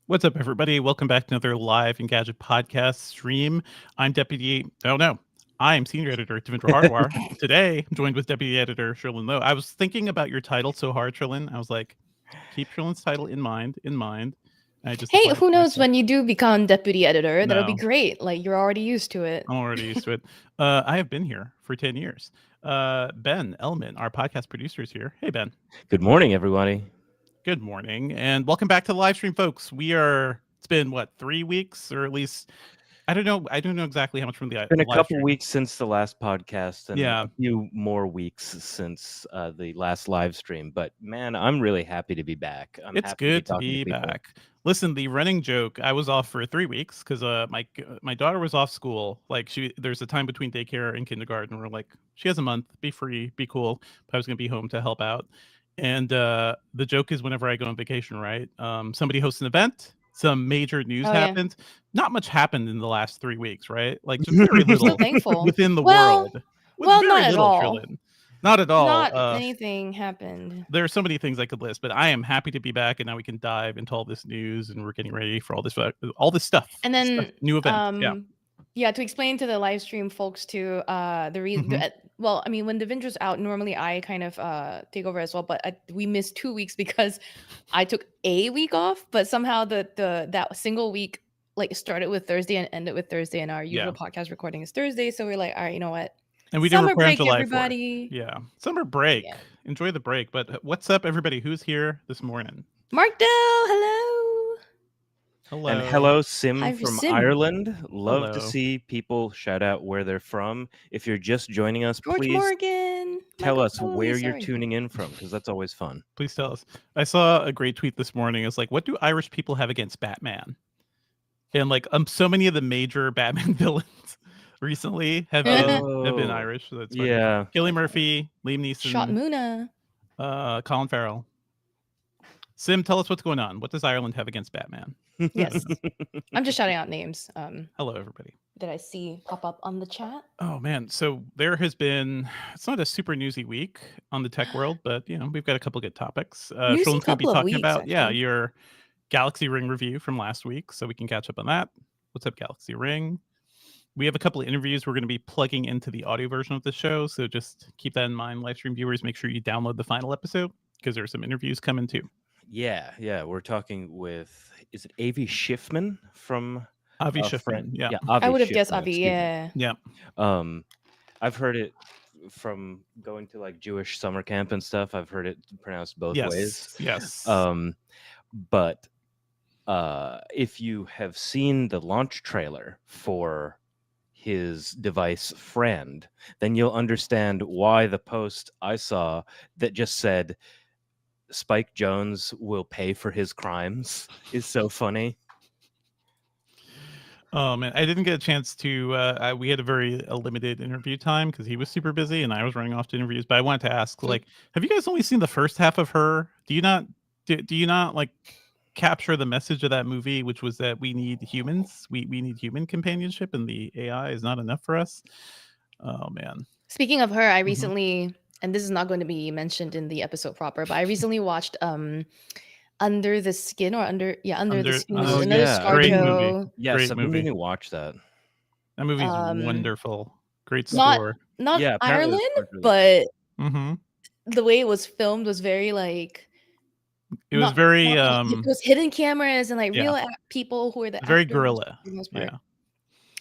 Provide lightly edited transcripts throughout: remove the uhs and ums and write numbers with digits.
What's up, everybody? Welcome back to another live Engadget Podcast stream. I'm I'm Senior Editor Devindra Hardwar. Today, I'm joined with Deputy Editor Cherlynn Lowe. I was thinking about your title so hard, Cherlynn. I was like, keep Cherlynn's title in mind. And I just Hey, applied it who to knows myself. when you do become deputy editor? That'll be No, great. Like you're already used to it. I'm already used to it. I have been here for 10 years. Ben Elman, our podcast producer, is here. Hey, Ben. Good morning, everybody. Good morning, and welcome back to the live stream, folks. It's been, 3 weeks, or at least, I don't know exactly how much from the It's been a live couple stream. weeks since the last podcast and Yeah. a few more weeks since the last live stream. But man, I'm really happy to be back. It's good to be back. Listen, the running joke, I was off for 3 weeks because my daughter was off school. Like, there's a time between daycare and kindergarten where, like, she has a month, be free, be cool. But I was going to be home to help out. And the joke is whenever I go on vacation, right? Somebody hosts an event, some major news happened. Yeah. Not much happened in the last 3 weeks, right? Like, just very little so thankful. within the world. Well, not at all. Not at all. Not anything happened. There are so many things I could list, but I am happy to be back, and now we can dive into all this news, and we're getting ready for all this stuff. And then new event. Yeah, to explain to the live stream folks too, the reason. Well, I mean, when Devindra's out, normally I kind of take over as well, but we missed 2 weeks because I took a week off, but somehow that single week like started with Thursday and ended with Thursday, and our usual podcast recording is Thursday, so we're like, all right, you know what? And we did summer record break, on July everybody. 4th. Yeah, summer break. Yeah. Enjoy the break. But what's up, everybody? Who's here this morning? Mark Dell, hello. Hello. And hello, Sim Hi, from Sim. Ireland. Love to see people shout out where they're from. If you're just joining us, George please Morgan. tell us where you're tuning in from, because that's always fun. Please tell us. I saw a great tweet this morning. It's like, what do Irish people have against Batman? And like, so many of the major Batman villains recently have been Irish. So that's funny. Yeah. Cillian Murphy, Liam Neeson, Shot Muna, Colin Farrell. Sim, tell us what's going on. What does Ireland have against Batman? Yes. I'm just shouting out names. Hello, everybody. That I see pop up on the chat. Oh, man. So there has been, it's not a super newsy week on the tech world, but, we've got a couple good topics. Cherlynn's going to be talking about, your Galaxy Ring review from last week, so we can catch up on that. What's up, Galaxy Ring? We have a couple of interviews we're going to be plugging into the audio version of the show, so just keep that in mind, live stream viewers. Make sure you download the final episode, because there's some interviews coming too. Yeah. We're talking with, is it Avi Schiffman from... Avi Schiffman, yeah. I would have guessed Avi, yeah. I've heard it from going to like Jewish summer camp and stuff. I've heard it pronounced both ways. Yes. But if you have seen the launch trailer for his device Friend, then you'll understand why the post I saw that just said Spike Jonze will pay for his crimes is so funny. Oh man, I didn't get a chance to. We had a very limited interview time because he was super busy and I was running off to interviews. But I wanted to ask, like, have you guys only seen the first half of Her? Do you not like capture the message of that movie, which was that we need humans, we need human companionship, and the AI is not enough for us? Oh man. Speaking of Her, I recently, and this is not going to be mentioned in the episode proper, but I recently watched Under the Skin or Under the Skin. Another ScarJo. Yes, I've been meaning to watch that. That movie's wonderful. Great score. Not Ireland, but the way it was filmed was very like. It was very. It was hidden cameras and like real people who were the very actors, guerrilla.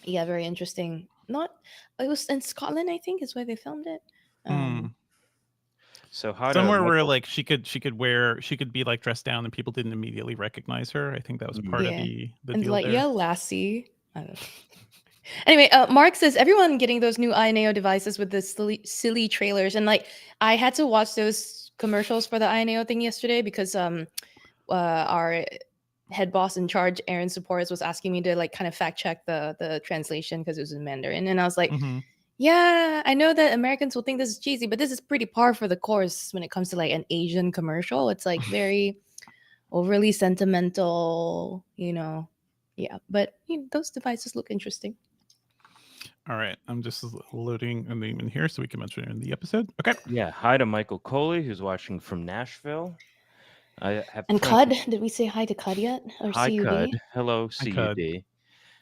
Yeah, very interesting. It was in Scotland, I think, is where they filmed it. So how somewhere where like she could be like dressed down and people didn't immediately recognize her. I think that was part of the and deal like, there. yeah, lassie. I don't know. Anyway, Mark says everyone getting those new INAO devices with the silly trailers, and like I had to watch those commercials for the INAO thing yesterday because our head boss in charge, Aaron Supports, was asking me to like kind of fact check the translation because it was in Mandarin, and I was like. Yeah, I know that Americans will think this is cheesy, but this is pretty par for the course when it comes to like an Asian commercial. It's like very overly sentimental, Yeah, but those devices look interesting. All right, I'm just loading a name in here so we can mention it in the episode. Okay. Yeah, hi to Michael Coley, who's watching from Nashville. I have And friends. Cud, did we say hi to Cud yet? Or Hi, CUD? Cud. Hello, I could.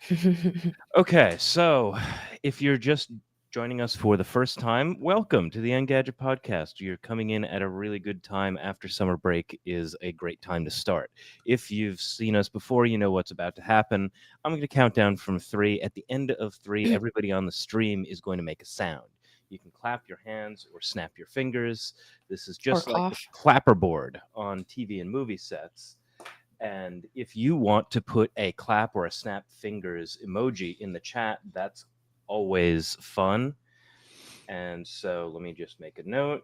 CUD. Okay, so if you're just joining us for the first time, welcome to the Engadget Podcast. You're coming in at a really good time. After summer break is a great time to start. If you've seen us before, you know what's about to happen. I'm going to count down from 3. At the end of 3, everybody on the stream is going to make a sound. You can clap your hands or snap your fingers. This is just like the cough. clapperboard on TV and movie sets. And if you want to put a clap or a snap fingers emoji in the chat, that's always fun. And so let me just make a note.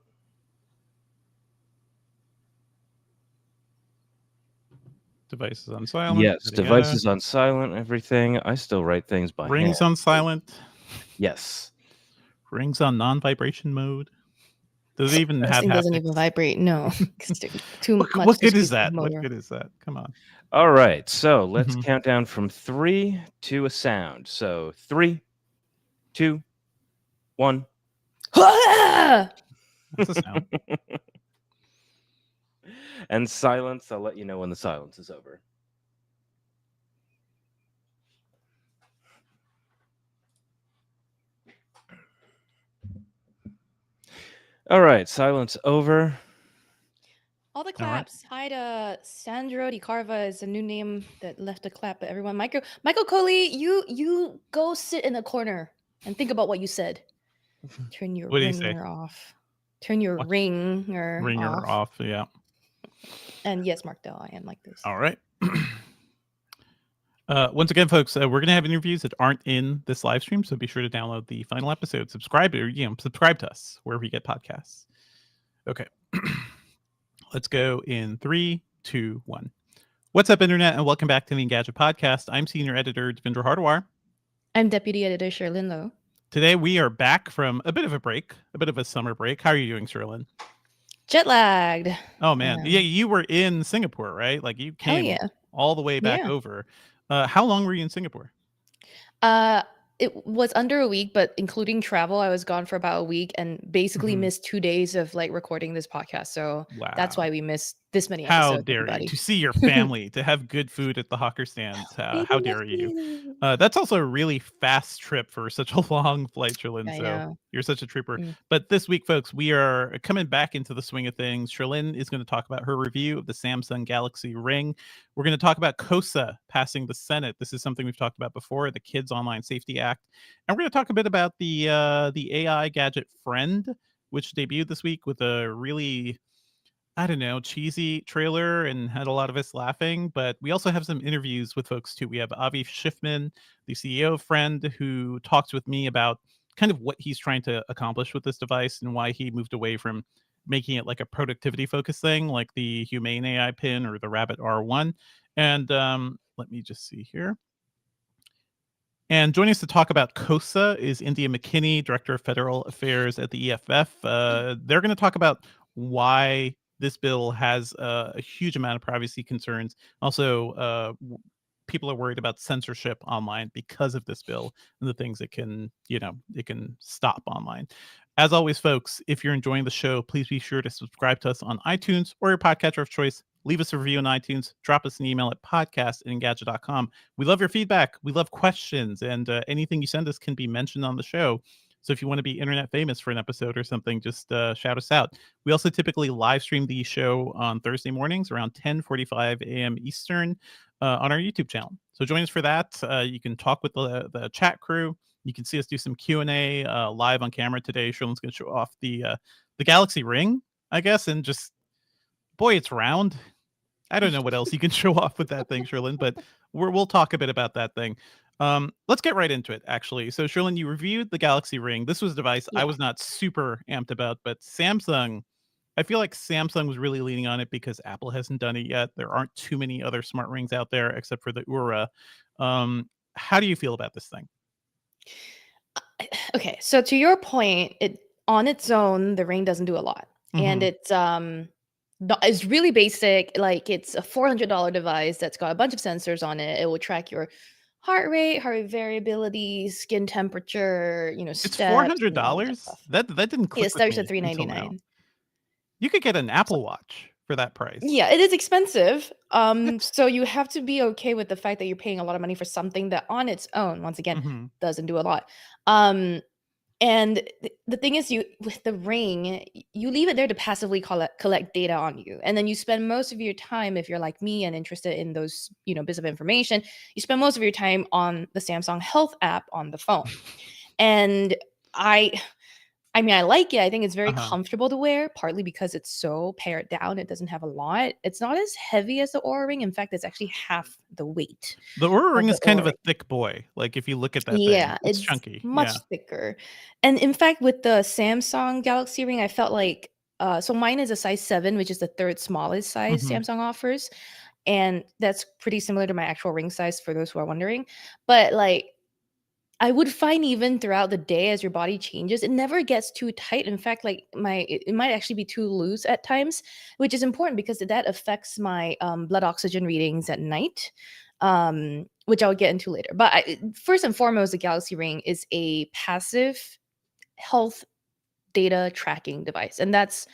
Devices on silent. Yes, yada, yada. devices on silent, everything. I still write things by Rings hand. on silent. Yes. Rings on non-vibration mode. Does it even This have thing doesn't even haptics? vibrate. No. It's too much. What to good is squeeze the that? What motor. good is that? Come on. All right. So let's Mhm. count down from 3 to a sound. So 3, 2, 1. Ah! That's a sound. And silence. I'll let you know when the silence is over. All right, silence over. All the All right. claps. Hi to Sandro Di Carva is a new name that left a clap. But everyone, Michael Coley, you go sit in a corner and think about what you said. Turn your What did he say? ringer off. Turn your What? ringer off. Yeah. And yes, Mark Dell, I am like this. All right. Once again, folks, we're going to have interviews that aren't in this live stream, so be sure to download the final episode. Subscribe to us wherever you get podcasts. Okay. Let's go in 3, 2, 1. What's up, Internet, and welcome back to the Engadget Podcast. I'm Senior Editor Devindra Hardawar. I'm Deputy Editor Cherlynn Lowe. Today, we are back from a bit of a break, a bit of a summer break. How are you doing, Cherlynn? Jet lagged. Oh, man. Yeah, you were in Singapore, right? Like, you came all the way back over. How long were you in Singapore? It was under a week, but including travel, I was gone for about a week and basically missed 2 days of like recording this podcast. So that's why we missed this many episodes. How dare you? To see your family, to have good food at the hawker stands. How dare you? That's also a really fast trip for such a long flight, Cherlynn. So you're such a trooper. But this week, folks, we are coming back into the swing of things. Cherlynn is going to talk about her review of the Samsung Galaxy Ring. We're going to talk about KOSA passing the Senate. This is something we've talked about before, the Kids Online Safety Act. And we're going to talk a bit about the AI gadget Friend, which debuted this week with a really, I don't know, cheesy trailer and had a lot of us laughing. But we also have some interviews with folks too. We have Avi Schiffman, the CEO of Friend, who talks with me about kind of what he's trying to accomplish with this device and why he moved away from making it like a productivity focused thing like the Humane AI Pin or the Rabbit R1. And let me just see here. And joining us to talk about KOSA is India McKinney, Director of Federal Affairs at the EFF. They're going to talk about why this bill has a huge amount of privacy concerns. Also, people are worried about censorship online because of this bill and the things it can stop online. As always, folks, if you're enjoying the show, please be sure to subscribe to us on iTunes or your podcatcher of choice. Leave us a review on iTunes. Drop us an email at podcast@engadget.com. We love your feedback. We love questions. And anything you send us can be mentioned on the show. So if you want to be internet famous for an episode or something, just shout us out. We also typically live stream the show on Thursday mornings around 10:45 a.m. Eastern on our YouTube channel. So join us for that. You can talk with the chat crew. You can see us do some Q&A live on camera today. Cherlynn's going to show off the Galaxy Ring, I guess, and just, boy, it's round. I don't know what else you can show off with that thing, Cherlynn, but we'll talk a bit about that thing. Let's get right into it, actually. So, Cherlynn, you reviewed the Galaxy Ring. This was a device I was not super amped about, but Samsung, I feel like Samsung was really leaning on it because Apple hasn't done it yet. There aren't too many other smart rings out there except for the Oura. How do you feel about this thing? Okay, so to your point, it on its own, the ring doesn't do a lot. And it's really basic. Like, it's a $400 device that's got a bunch of sensors on it. It will track your heart rate variability, skin temperature, It's steps. $400. That didn't click. It starts with at me until now. $399. You could get an Apple Watch for that price. Yeah, it is expensive. So you have to be okay with the fact that you're paying a lot of money for something that on its own, once again, Mm-hmm. doesn't do a lot. And the thing is, you with the ring, you leave it there to passively collect data on you, and then you spend most of your time, if you're like me and interested in those, bits of information, you spend most of your time on the Samsung Health app on the phone. And I mean, I like it. I think it's very comfortable to wear, partly because it's so pared down. It doesn't have a lot. It's not as heavy as the Oura Ring. In fact, it's actually half the weight The Oura of Ring the is kind of Oura a Ring. thick boy. Like if you look at that thing, Yeah, it's it's chunky. much thicker. And in fact, with the Samsung Galaxy Ring, I felt like so mine is a size 7, which is the third smallest size Samsung offers. And that's pretty similar to my actual ring size for those who are wondering. But like I would find even throughout the day as your body changes, it never gets too tight. In fact, like it might actually be too loose at times, which is important because that affects my blood oxygen readings at night, which I'll get into later. But first and foremost, the Galaxy Ring is a passive health data tracking device, and that's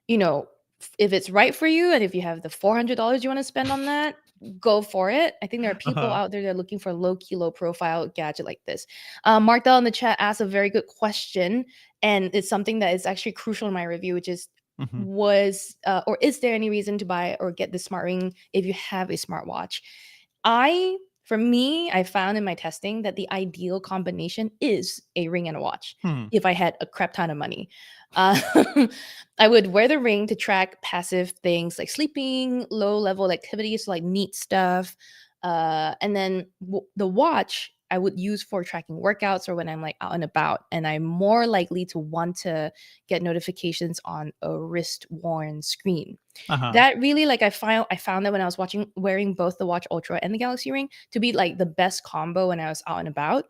if it's right for you and if you have the $400 you want to spend on that, go for it. I think there are people out there that are looking for a low-key, low-profile gadget like this. Mark Dell in the chat asked a very good question, and it's something that is actually crucial in my review, which is or is there any reason to buy or get the smart ring if you have a smartwatch? For me, I found in my testing that the ideal combination is a ring and a watch. If I had a crap ton of money, I would wear the ring to track passive things like sleeping, low-level activities like neat stuff, and then the watch I would use for tracking workouts or when I'm like out and about, and I'm more likely to want to get notifications on a wrist-worn screen. That really, like, I found that when I was wearing both the Watch Ultra and the Galaxy Ring to be like the best combo when I was out and about.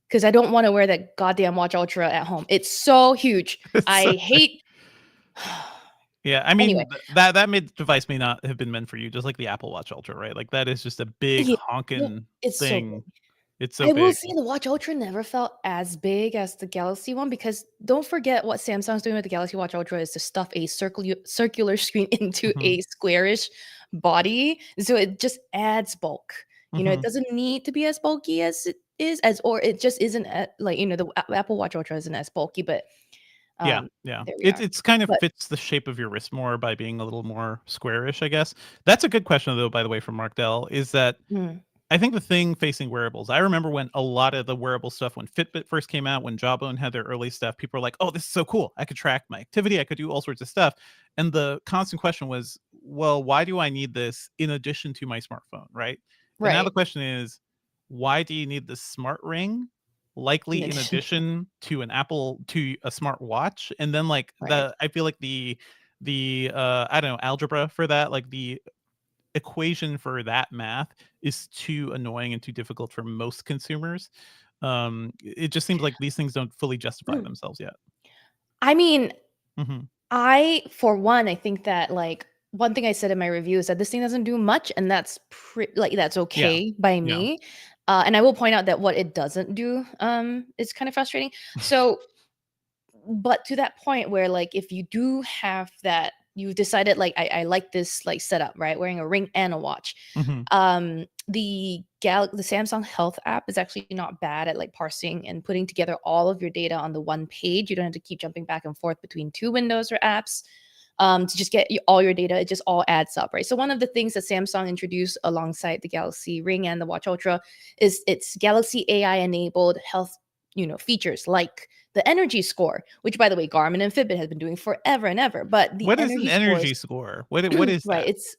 Because I don't want to wear that goddamn Watch Ultra at home. It's so huge. I hate. Yeah, I mean Anyway. that device may not have been meant for you, just like the Apple Watch Ultra, right? Like that is just a big Yeah, honking it's so thing. big. It's so I will big. say the Watch Ultra never felt as big as the Galaxy one because don't forget what Samsung's doing with the Galaxy Watch Ultra is to stuff a circular screen into a squarish body, so it just adds bulk. It doesn't need to be as bulky as it is, or it just isn't the Apple Watch Ultra isn't as bulky, but Yeah. there we are. It's kind of But fits the shape of your wrist more by being a little more squarish, I guess. That's a good question though, by the way, from Mark Dell, is that I think the thing facing wearables, I remember when a lot of the wearable stuff, when Fitbit first came out, when Jawbone had their early stuff, people were like, oh, this is so cool. I could track my activity. I could do all sorts of stuff. And the constant question was, well, why do I need this in addition to my smartphone, right? And now the right. question is, why do you need the smart ring? Likely in addition to a smartwatch. And then like Right. I feel like the I don't know, algebra for that, like the equation for that math is too annoying and too difficult for most consumers. It just seems like these things don't fully justify themselves yet. I mean, Mhm. for one, I think that like one thing I said in my review is that this thing doesn't do much, and that's that's Yeah. okay by Yeah. me. And I will point out that what it doesn't do is kind of frustrating. So, but to that point where like if you do have that, you've decided like I like this like setup, right? Wearing a ring and a watch. Mhm. The Samsung Health app is actually not bad at like parsing and putting together all of your data on the one page. You don't have to keep jumping back and forth between two windows or apps to just get all your data. It just all adds up, right? So one of the things that Samsung introduced alongside the Galaxy Ring and the Watch Ultra is its Galaxy AI enabled health, features like the energy score, which by the way, Garmin and Fitbit has been doing forever and ever. But the What is an energy scores, score? What is right? that? It's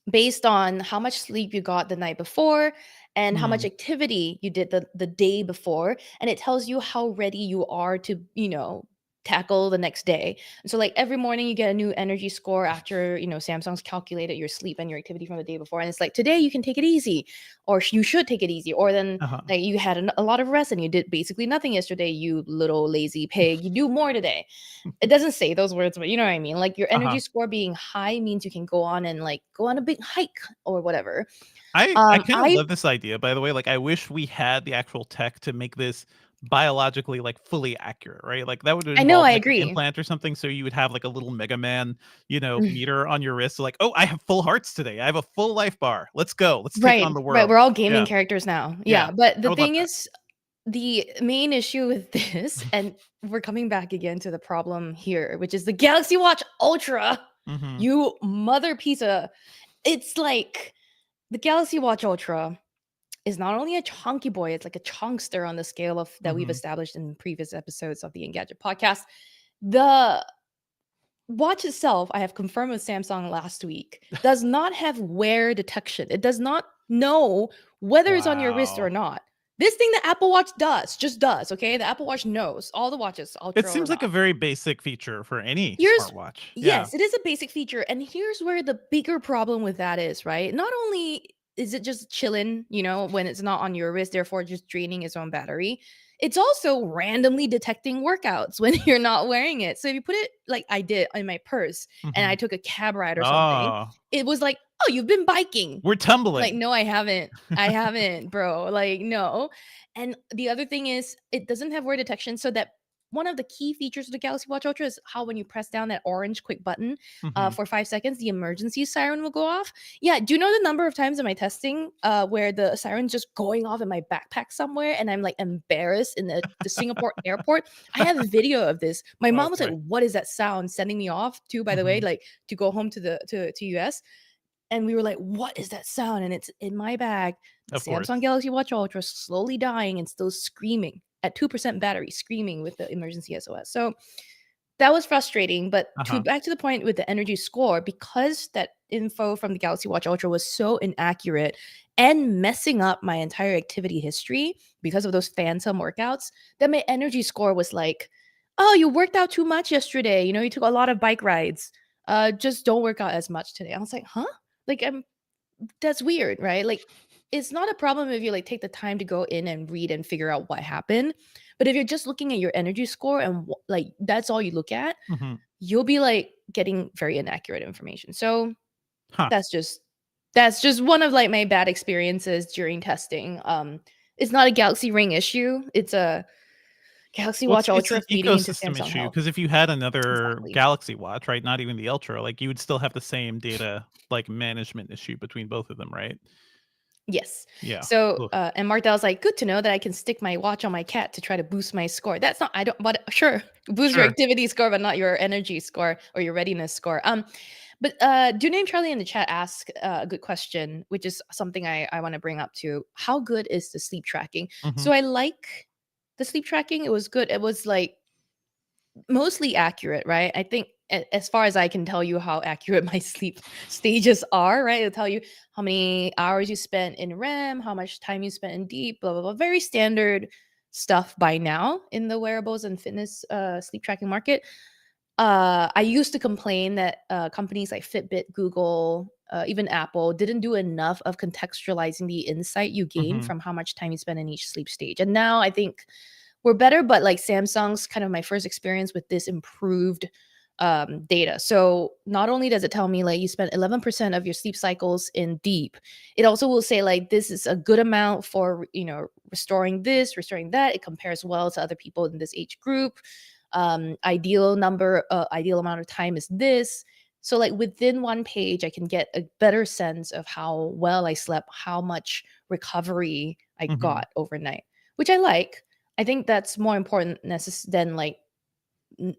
based on how much sleep you got the night before and how much activity you did the day before, and it tells you how ready you are to tackle the next day. And so like every morning you get a new energy score after Samsung's calculated your sleep and your activity from the day before, and it's like today you can take it easy, or you should take it easy, or then like you had a lot of rest and you did basically nothing yesterday, you little lazy pig, you do more today. It doesn't say those words, but you know what I mean. Like your energy score being high means you can go on a big hike or whatever. I kind of love this idea, by the way. Like I wish we had the actual tech to make this biologically like fully accurate, right? Like that would I know, involve I like an agree. implant or something. So you would have like a little Mega Man, meter on your wrist. Like, oh, I have full hearts today. I have a full life bar. Let's go. Let's take on Right, the right. world. We're all gaming Yeah. characters now. Yeah. Yeah, but I the would love thing that. is, the main issue with this, and we're coming back again to the problem here, which is the Galaxy Watch Ultra. Mm-hmm. You mother pizza. It's like the Galaxy Watch Ultra is not only a chunky boy, it's like a chunkster on the scale of that we've Mm-hmm. established in previous episodes of the Engadget podcast. The watch itself, I have confirmed with Samsung last week, does not have wear detection. It does not know whether it's on your wrist or Wow. not. This thing the Apple Watch just does, okay? The Apple Watch knows all the watches, It Ultra or seems like a not. very basic feature for any Here's smartwatch. Yeah. Yes, it is a basic feature, and here's where the bigger problem with that is, right? Not only is it just chilling, when it's not on your wrist, therefore just draining its own battery, it's also randomly detecting workouts when you're not wearing it. So if you put it like I did in my purse and Mm-hmm. I took a cab ride or something, Oh, it was like, "Oh, you've been biking." we're Like, tumbling. no, I haven't. I haven't, bro. Like, no. And the other thing is, it doesn't have wear detection. So that one of the key features of the Galaxy Watch Ultra is how when you press down that orange quick button Mm-hmm. for 5 seconds, the emergency siren will go off. Yeah. Do you know the number of times in my testing where the siren's just going off in my backpack somewhere and I'm like embarrassed in the Singapore airport? I have a video of this. My mom was like, Okay. "What is that sound?" Sending me off too, by the way, Mm-hmm. like to go home to US. And we were like, "What is that sound?" And it's in my bag. The Of course. Samsung Galaxy Watch Ultra slowly dying and still screaming at 2% battery, screaming with the emergency SOS. So that was frustrating. But Uh-huh. back to the point with the energy score, because that info from the Galaxy Watch Ultra was so inaccurate and messing up my entire activity history because of those phantom workouts, that my energy score was like, "Oh, you worked out too much yesterday. You took a lot of bike rides. Just don't work out as much today." I was like, "Huh?" Like, that's weird, right? Like, it's not a problem if you like take the time to go in and read and figure out what happened. But if you're just looking at your energy score and like that's all you look at, Mm-hmm. you'll be like getting very inaccurate information. So Huh. that's just one of like my bad experiences during testing. It's not a Galaxy Ring issue. It's a Galaxy Well, Watch it's Ultra an feeding into ecosystem Samsung issue Health. because if you had another Exactly. Galaxy Watch, right, not even the Ultra, like you would still have the same data like management issue between both of them, right? Yes. Yeah. So, Ugh. and Martel's like, "Good to know that I can stick my watch on my cat to try to boost my score." That's not, I don't, but sure, boost your Sure. activity score, but not your energy score or your readiness score. But do name Charlie in the chat ask a good question, which is something I want to bring up too. How good is the sleep tracking? Mm-hmm. So I like the sleep tracking. It was good. It was like mostly accurate, right? I think as far as I can tell you how accurate my sleep stages are, right? It'll tell you how many hours you spent in REM, how much time you spent in deep, blah, blah, blah. Very standard stuff by now in the wearables and fitness sleep tracking market. I used to complain that companies like Fitbit, Google, even Apple didn't do enough of contextualizing the insight you gain Mm-hmm. from how much time you spend in each sleep stage. And now I think we're better, but like Samsung's kind of my first experience with this improved data. So not only does it tell me like you spent 11% of your sleep cycles in deep, it also will say like this is a good amount for restoring this, restoring that. It compares well to other people in this age group. Ideal amount of time is this. So like within one page, I can get a better sense of how well I slept, how much recovery I Mm-hmm. got overnight, which I like. I think that's more important than like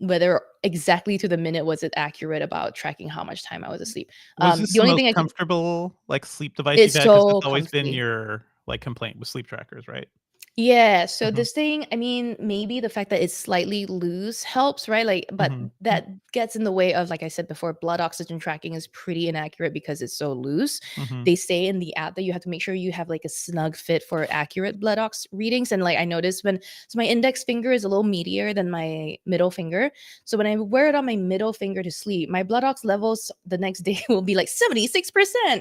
whether exactly to the minute was it accurate about tracking how much time I was asleep. Was this The the only most thing I can comfortable like sleep device you've It's had? Because so that's always been comfy. your like complaint with sleep trackers, right? Yeah, so Mm-hmm. this thing, I mean, maybe the fact that it's slightly loose helps, right? Like, but Mm-hmm. that gets in the way of, like I said before, blood oxygen tracking is pretty inaccurate because it's so loose. Mm-hmm. They say in the app that you have to make sure you have like a snug fit for accurate blood ox readings. And like I noticed so my index finger is a little meatier than my middle finger. So when I wear it on my middle finger to sleep, my blood ox levels the next day will be like 76%.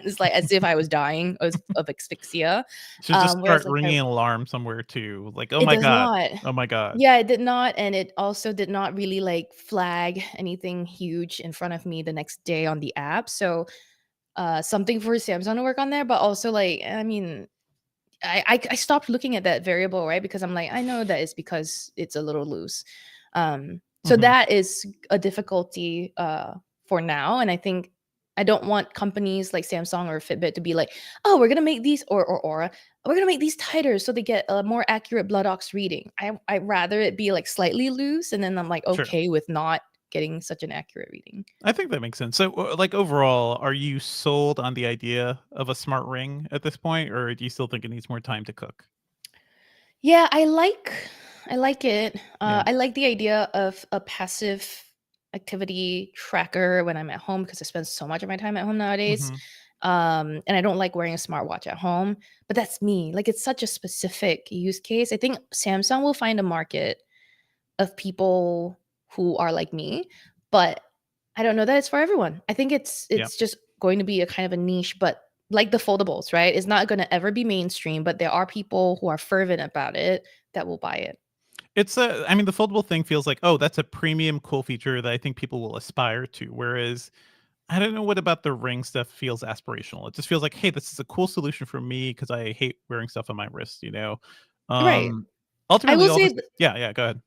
It's like as if I was dying of asphyxia. Should just Whereas start like ringing an alarm somewhere too. Like, oh it my does god, not. oh my god. Yeah, it did not, and it also did not really, like, flag anything huge in front of me the next day on the app, so, something for Samsung to work on there, but also, like, I mean, I stopped looking at that variable, right? Because I'm like, I know that it's because it's a little loose. So Mhm. that is a difficulty for now. And I think I don't want companies like Samsung or Fitbit to be like, oh, we're gonna make these or Aura, we're gonna make these tighter so they get a more accurate blood ox reading. I'd rather it be like slightly loose, and then I'm like Sure. okay with not getting such an accurate reading. I think that makes sense. So, like overall, are you sold on the idea of a smart ring at this point, or do you still think it needs more time to cook? Yeah, I like it. Yeah. I like the idea of a passive activity tracker when I'm at home because I spend so much of my time at home nowadays. Mhm. And I don't like wearing a smartwatch at home, but that's me. Like it's such a specific use case. I think Samsung will find a market of people who are like me, but I don't know that it's for everyone. I think it's Yeah. it's just going to be a kind of a niche, but like the foldables, right? It's not going to ever be mainstream, but there are people who are fervent about it that will buy it. It's I mean, the foldable thing feels like, oh, that's a premium cool feature that I think people will aspire to. Whereas I don't know what about the ring stuff feels aspirational. It just feels like, hey, this is a cool solution for me because I hate wearing stuff on my wrist, you know? Right. Um, I ultimately, will all say this, yeah, go ahead.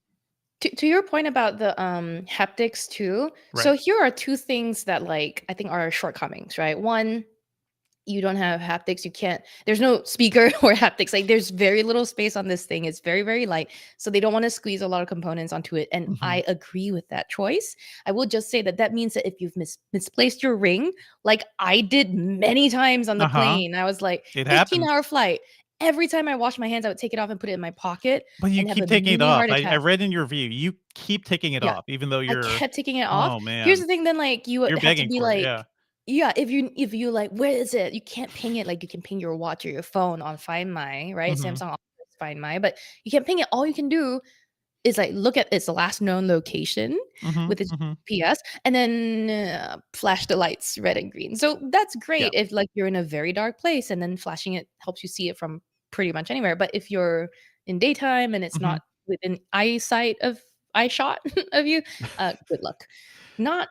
to your point about the haptics too. So Right. here are two things that like I think are shortcomings, right? One, you don't have haptics, you can't, there's no speaker or haptics, like there's very little space on this thing, it's very very light, so they don't want to squeeze a lot of components onto it, and Hmm. I agree with that choice. I will just say that that means that if you've misplaced your ring, like I did many times on the Uh-huh. plane, I was like It 15 happens. hour flight, every time I wash my hands I would take it off and put it in my pocket But you and have keep a taking it mini off. heart I attack. read in your review, you keep taking it Yeah, off, even though I you're, kept taking it off. oh Here's man, the thing then, like, you would you're have to begging be for it. Yeah. like, yeah, if you like, where is it? You can't ping it like you can ping your watch or your phone on Find My, right? Hmm. Samsung offers Find My, but you can't ping it. All you can do is like look at its last known location Hmm. with its Hmm. GPS and then flash the lights red and green. So that's Yeah. great if like you're in a very dark place and then flashing it helps you see it from pretty much anywhere. But if you're in daytime and it's Hmm. not within eyesight of eye shot of you, good luck. Not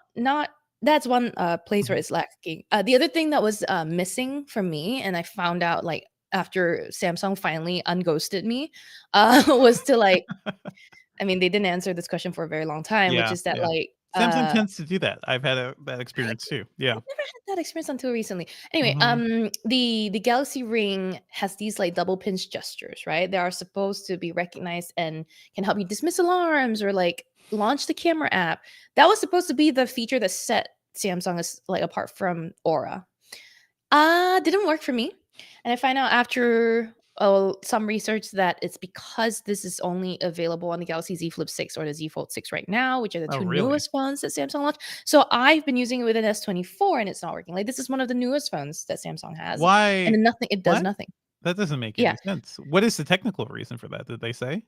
that's one place where Hmm. it's lacking. The other thing that was missing from me, and I found out like after Samsung finally unghosted me, was to like, I mean, they didn't answer this question for a very long time, which Yeah. is that Yeah. like Samsung tends to do that. I've had that experience too. Yeah. I've never had that experience until recently. Anyway, Hmm. the Galaxy Ring has these like double pinch gestures, right? They are supposed to be recognized and can help you dismiss alarms or like launch the camera app. That was supposed to be the feature that set Samsung as like apart from Aura. Didn't work for me. And I find out after some research that it's because this is only available on the Galaxy Z Flip 6 or the Z Fold 6 right now, which are the Oh, two really? newest phones that Samsung launched. So I've been using it with an S24 and it's not working. Like this is one of the newest phones that Samsung has. And Why? then nothing, it does What? nothing. That doesn't make Yeah. any sense. What is the technical reason for that? Did they say?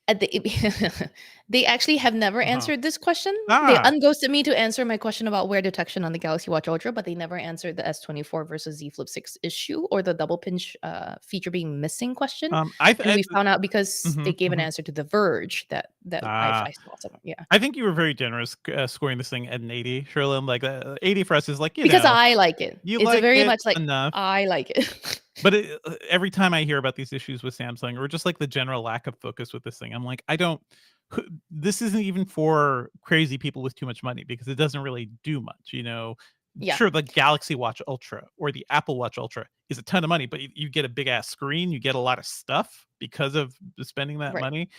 The they actually have never Uh-huh. answered this question. They Ah, unghosted me to answer my question about wear detection on the Galaxy Watch Ultra, but they never answered the S24 versus Z Flip 6 issue or the double pinch feature being missing question. And we found out because they mhm, gave an mhm. answer to The Verge that Ah, I saw somewhere. Yeah, I think you were very generous, scoring this thing at an 80, Cherlynn. Like, 80 for us is like, because I like it. you It's a like very it much like enough. I like it. But every time I hear about these issues with Samsung or just like the general lack of focus with this thing, I'm like, I don't. This isn't even for crazy people with too much money because it doesn't really do much. You know, Yeah, sure, the Galaxy Watch Ultra or the Apple Watch Ultra is a ton of money, but you get a big ass screen, you get a lot of stuff because of spending that right. money.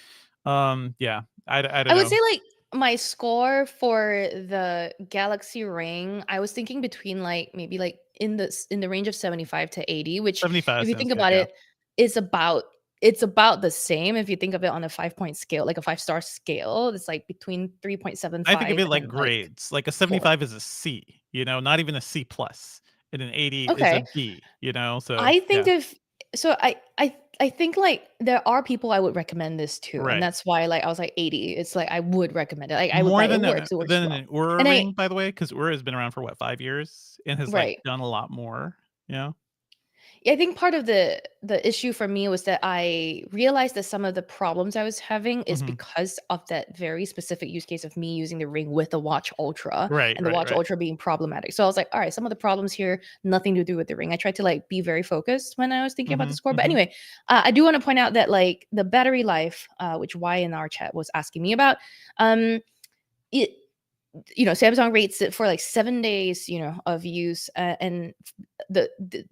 Yeah, I don't I would know. say like my score for the Galaxy Ring, I was thinking between like maybe like in the range of 75 to 80, which 75 if you sounds think good. about Yeah, it, is about it's about the same if you think of it on a 5 point scale, like a 5-star scale. It's like between I think of 3.75 it and like then like grades. Like a 4. 75 is a C. You know, not even a C plus, and an 80 is a Okay. B. You know, so I yeah, think if so I think like there are people I would recommend this to, and right. that's why like I was like 80. It's like I would recommend it. Like I would More buy it works. It works than well. an Oura And I Ring, by the way, because Oura has been around for what, 5 years and has like right. done a lot more. You know, I think part of the issue for me was that I realized that some of the problems I was having is Mhm. because of that very specific use case of me using the Ring with the Watch Ultra Right, and the right, Watch right. Ultra being problematic. So I was like, all right, some of the problems here, nothing to do with the Ring. I tried to like be very focused when I was thinking about the Mhm, score. But mhm. anyway, I do want to point out that like the battery life, which Y in our chat was asking me about, it Samsung rates it for like 7 days, of use, and the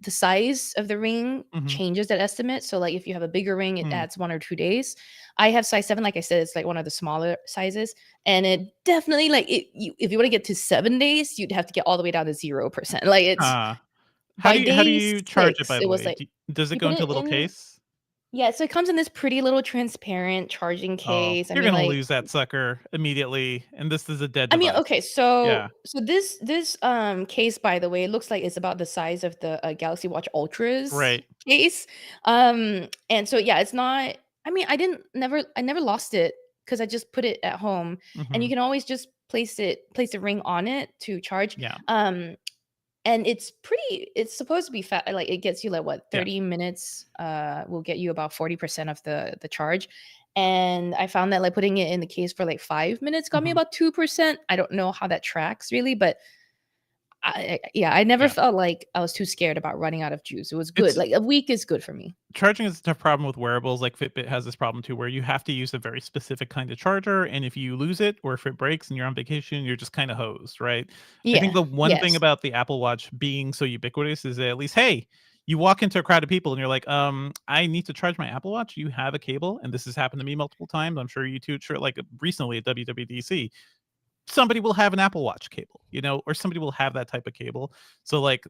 size of the Ring Mhm. changes that estimate. So like if you have a bigger Ring, it Mm. adds 1 or 2 days. I have size 7, like I said, it's like one of the smaller sizes, and it definitely like if you want to get to 7 days, you'd have to get all the way down to 0%. Like it's Ah. How by do day you charge it, 6, by it the was way? like Does it you go put into a it little in. case? Yeah, so it comes in this pretty little transparent charging Oh, case. I you're mean, gonna like, lose that sucker immediately, and this is a dead device. okay, Yeah, so this case, by the way, looks like it's about the size of the Galaxy Watch Ultra's right. case. And so yeah, it's not. I mean, I never lost it because I just put it at home, and you Mhm. can always just place the Ring on it to charge. Yeah, And it's supposed to be fast. Like it gets you like what, yeah. 30 minutes will get you about 40% of the charge. And I found that like putting it in the case for like 5 minutes got me Mhm. about 2%. I don't know how that tracks really, but I never Yeah. felt like I was too scared about running out of juice. It was good. It's Like a week is good for me. charging is a tough problem with wearables. Like Fitbit has this problem too, where you have to use a very specific kind of charger, and if you lose it or if it breaks and you're on vacation, you're just kind of hosed, right? I think Yeah. the one thing Yes. about the Apple Watch being so ubiquitous is that at least, hey, you walk into a crowd of people and you're like, I need to charge my Apple Watch. You have a cable, and this has happened to me multiple times. I'm sure you too. Sure, like recently at WWDC, somebody will have an Apple Watch cable, or somebody will have that type of cable. So like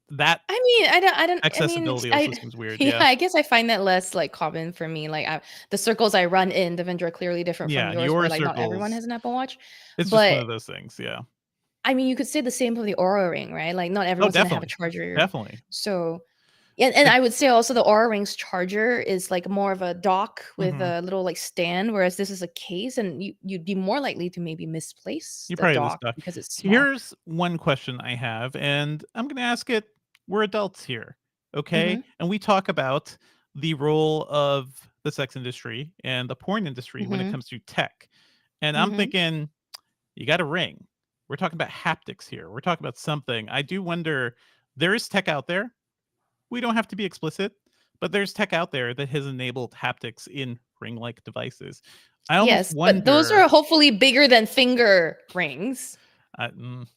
that I mean, I mean, accessibility also seems weird. yeah, Yeah, I guess I find that less like common for me. Like the circles I run in, Devindra, are clearly different from yeah, yours, where your like not everyone circles. has an Apple Watch. It's just one But of those things. Yeah. I mean, you could say the same for the Aura Ring, right? Like not Oh, everyone's gonna have a definitely. charger. Definitely. So and I I would say also the Aura Ring's charger is like more of a dock with Mhm. a little like stand, whereas this is a case, and you'd be more likely to maybe misplace You the probably dock misstuck. because it's small. Here's one question I have, and I'm gonna ask it. We're adults here, okay? Mm-hmm. And we talk about the role of the sex industry and the porn industry when it Mm-hmm. comes to tech. And I'm Mm-hmm. thinking, you got a ring. We're talking about haptics here. We're talking about something. I do wonder, there is tech out there. We don't have to be explicit, but there's tech out there that has enabled haptics in ring-like devices. I almost Yes, but those wonder. are hopefully bigger than finger rings. Uh, mm,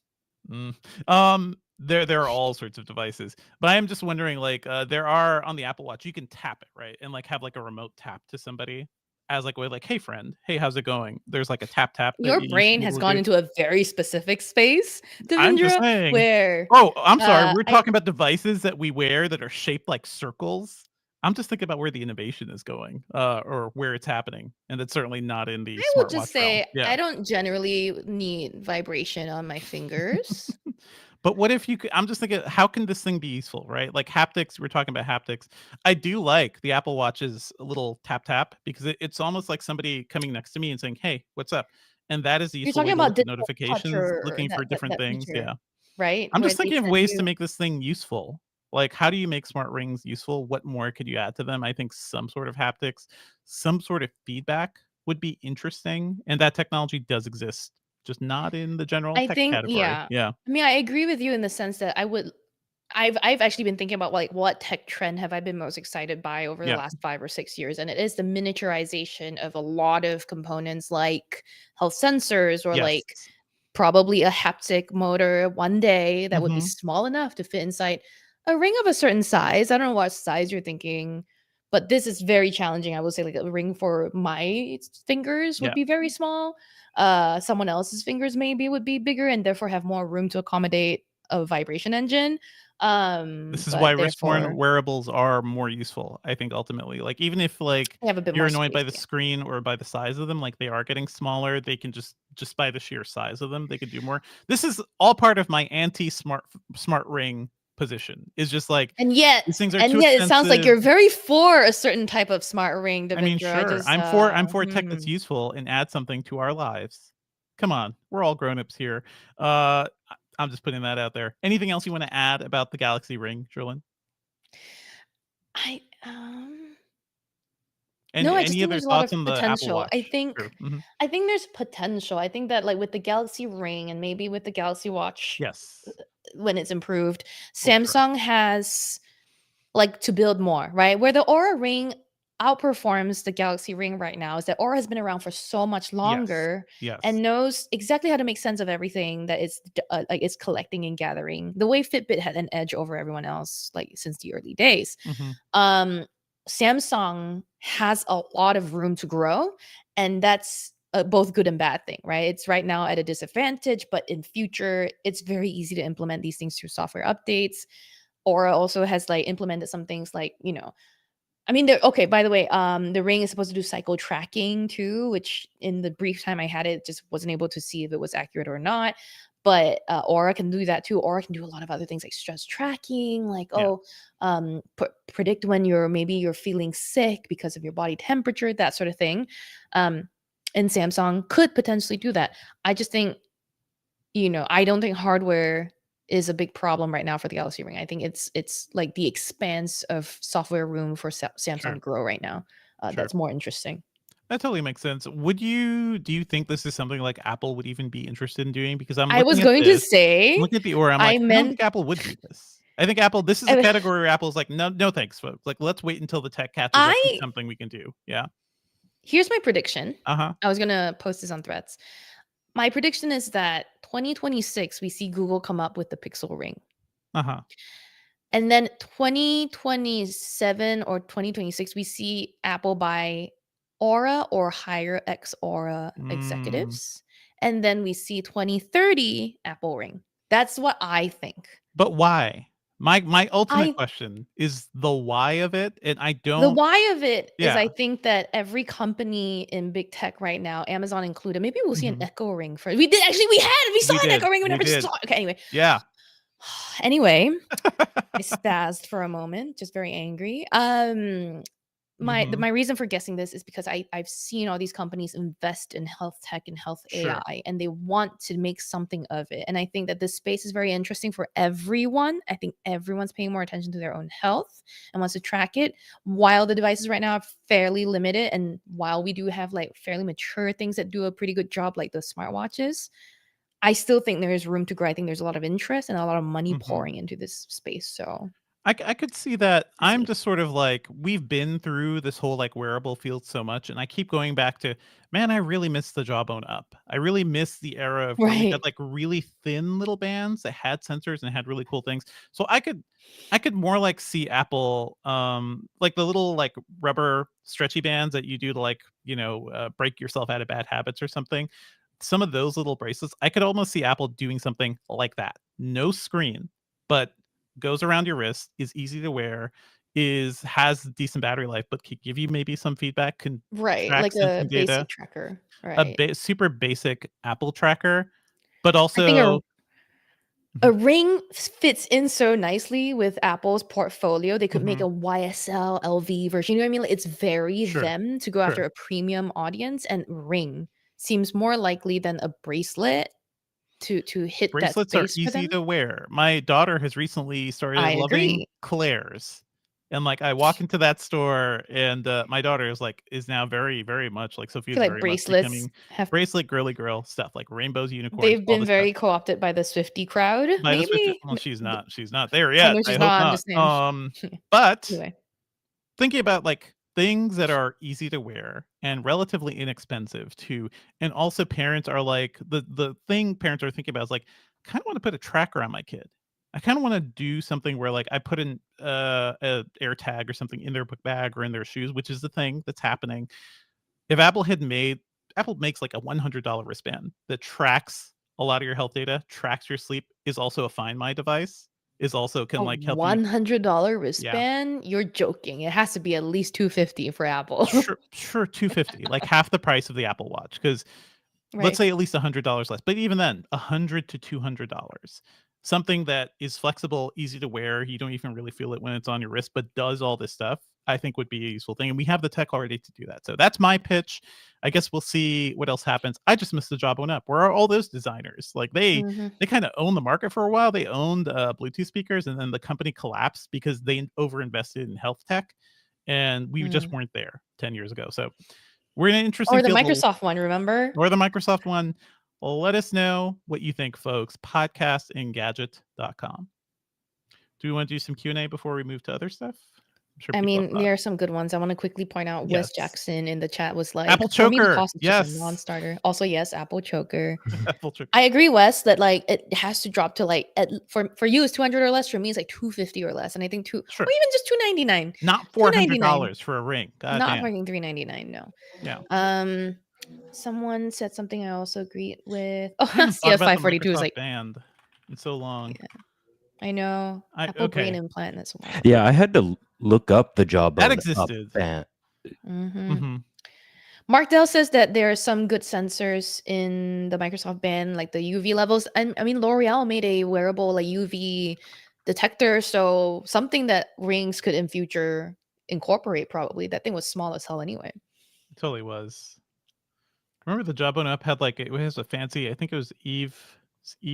Mm. There are all sorts of devices, but I am just wondering, like, there are on the Apple Watch, you can tap it, right? And like have like a remote tap to somebody as like a way, like, hey friend, hey, how's it going? There's like a tap tap that Your you should brain be has able to gone do. into a very specific space, I'm just Devindra, saying. where Oh, I'm sorry. We're I talking about devices that we wear that are shaped like circles. I'm just thinking about where the innovation is going, or where it's happening, and it's certainly not in the would just smartwatch realm. say Yeah. I don't generally need vibration on my fingers. But what if you could, I'm just thinking, how can this thing be useful, right? Like haptics, we're talking about haptics. I do like the Apple Watch's little tap tap because it's almost like somebody coming next to me and saying, "Hey, what's up?" And that is a You're useful talking way to about look at digital touch notifications, or looking for different that things. feature, Yeah. right? I'm Where just they thinking of send ways to you. make this thing useful. Like, how do you make smart rings useful? What more could you add to them? I think some sort of haptics, some sort of feedback would be interesting. And that technology does exist, just not in the general I tech think, category. yeah. Yeah. I mean, I agree with you in the sense that I've actually been thinking about like what tech trend have I been most excited by over the Yeah. last 5 or 6 years, and it is the miniaturization of a lot of components like health sensors or like Yes. probably a haptic motor one day that would be Hmm. small enough to fit inside a ring of a certain size. I don't know what size you're thinking, but this is very challenging. I would say like a ring for my fingers would Yeah. be very small. Someone else's fingers maybe would be bigger and therefore have more room to accommodate a vibration engine. This is why But wrist-worn therefore wearables are more useful, I think, ultimately. Like, even if, like, they have a bit you're more annoyed space. by the Yeah. screen or by the size of them, like, they are getting smaller, they can just by the sheer size of them, they could do more. This is all part of my anti-smart ring position, is just like, And yet, these things are too it sounds like expensive. you're very for a certain type of smart ring, I mean, Devindra. I sure, just I'm for tech that's useful and add something to our lives. Come on, we're all grown-ups here. I'm just putting that out there. Anything else you wanna add about the Galaxy Ring, Cherlynn? I And no, I just any think other there's a lot thoughts of on the Apple potential. I Watch? think Sure. Mhm. I think there's potential. I think that like with the Galaxy Ring and maybe with the Galaxy Watch Yes. when it's improved, Oh, sure. Samsung has like to build more, right? Where the Aura Ring outperforms the Galaxy Ring right now is that Aura has been around for so much Yes. longer Yes. and knows exactly how to make sense of everything that like it's collecting and gathering. The way Fitbit had an edge over everyone else, like since the early days. Mhm. Um, Samsung has a lot of room to grow, and that's both good and bad thing, right? It's right now at a disadvantage, but in future, it's very easy to implement these things through software updates. Aura also has like implemented some things like, I mean, okay, by the way, the Ring is supposed to do cycle tracking too, which in the brief time I had it, just wasn't able to see if it was accurate or not. But Aura can do that too. Aura can do a lot of other things like stress tracking, like Yeah. predict when you're feeling sick because of your body temperature, that sort of thing. And Samsung could potentially do that. I just think, I don't think hardware is a big problem right now for the Galaxy Ring. I think it's like the expanse of software room for Samsung Sure. to grow right now. Sure. That's more interesting. That totally makes sense. Do you think this is something like Apple would even be interested in doing? Because I'm I was looking at going to this, I'm say, looking at the Aura, I'm I like, I don't meant, think Apple would do this. I think Apple, this is a uh, category where Apple's like, no, no thanks, folks. Like, let's wait until the tech catches up. It's I something we can do. Yeah. here's my prediction. Uh-huh. I was gonna post this on Threads. My prediction is that 2026 we see Google come up with the Pixel Ring. Uh-huh. And then 2027 or 2026, we see Apple buy Aura or hire ex Aura Mm. executives. And then we see 2030 Apple Ring. That's what I think. But why? My ultimate I question is the why of it, and I The don't. why of it is Yeah. I think that every company in big tech right now, Amazon included, maybe we'll see an Mhm. Echo Ring for we saw We an did. Echo Ring, we We never did. saw it. Okay, anyway. Yeah. Anyway, I spazzed for a moment, just very angry. My Mhm. reason for guessing this is because I've seen all these companies invest in health tech and health Sure. AI, and they want to make something of it. And I think that this space is very interesting for everyone. I think everyone's paying more attention to their own health and wants to track it. While the devices right now are fairly limited, and while we do have like fairly mature things that do a pretty good job, like the smartwatches, I still think there is room to grow. I think there's a lot of interest and a lot of money Mhm. pouring into this space. So I could see that. let's I'm see. just sort of like, we've been through this whole like wearable field so much, and I keep going back to, man, I really miss the Jawbone Up. I really miss the era of where we had Right. like really thin little bands that had sensors and had really cool things. So I could more like see Apple, like the little like rubber stretchy bands that you do to like, break yourself out of bad habits or something. Some of those little bracelets, I could almost see Apple doing something like that. No screen, but goes around your wrist, is easy to wear, has decent battery life, but can give you maybe some feedback, can Right. track Like a sensing data, basic tracker. Right. super basic Apple tracker, but I think also. a Mhm. ring fits in so nicely with Apple's portfolio. They could make Mhm. a YSL LV version. You know what I mean? Like it's very Sure, them to go after sure. a premium audience, and ring seems more likely than a bracelet to hit that Bracelets are space for easy them. to wear. My daughter has recently started I loving agree. Claire's, and, like, I walk into that store, and, my daughter is now very, very much like, I Sophia's feel like very much bracelets becoming have bracelet girly girl stuff, like rainbows, unicorns, they've all been this stuff. very co-opted by the Swiftie crowd, By the Swiftie, maybe? well, she's not there I yet, know I she's hope not, I'm not. just saying. But Anyway. thinking about, like, things that are easy to wear and relatively inexpensive too, and also parents are like the thing parents are thinking about is like, "I kinda wanna put a tracker on my kid. I kinda wanna do something where, like, I put an, a air tag or something in their book bag or in their shoes," which is the thing that's happening. If Apple makes, like, a $100 wristband that tracks a lot of your health data, tracks your sleep, is also a Find My device, is also A can, like, help you. $100 Yeah. wristband? You're joking. It has to be at least 250 for Apple. Sure, sure, 250, like half the price of the Apple Watch. Because let's Right. say at least $100 less, but even then, 100 to $200. Something that is flexible, easy to wear, you don't even really feel it when it's on your wrist, but does all this stuff. I think would be a useful thing. And we have the tech already to do that. So that's my pitch. I guess we'll see what else happens. I just missed the job one up. Where are all those designers? Like they kind of owned the market for a while. They owned Bluetooth speakers, and then the company collapsed because they overinvested in health tech, and we just weren't there 10 years ago. So we're in an interesting Or the field. Microsoft one, remember? Or the Microsoft one. Well, let us know what you think, folks. Podcast Engadget.com. Do we want to do some Q&A before we move to other stuff? Sure, I mean, there are some good ones. I want to quickly point out Wes Jackson in the chat was like, Apple Choker. Yes. Non-starter. Also, yes, Apple Choker. Apple Choker. I agree, Wes, that like it has to drop to like for you it's 200 or less. For me, it's like 250 or less. And I think or even just $299. Not $400 for a ring. God not damn. fucking $399. No. Yeah. Someone said something I also agreed with. Oh, CF542 is like band. It's so long. Yeah. I know. Apple brain implant as well. Yeah, I had to look up the Jawbone that existed. Mark Dell says that there are some good sensors in the Microsoft band, like the UV levels. And I mean, L'Oreal made a wearable like UV detector, so something that rings could in future incorporate. Probably that thing was small as hell anyway. It totally was. Remember the Jawbone Up had like it has a fancy. I think it was Eve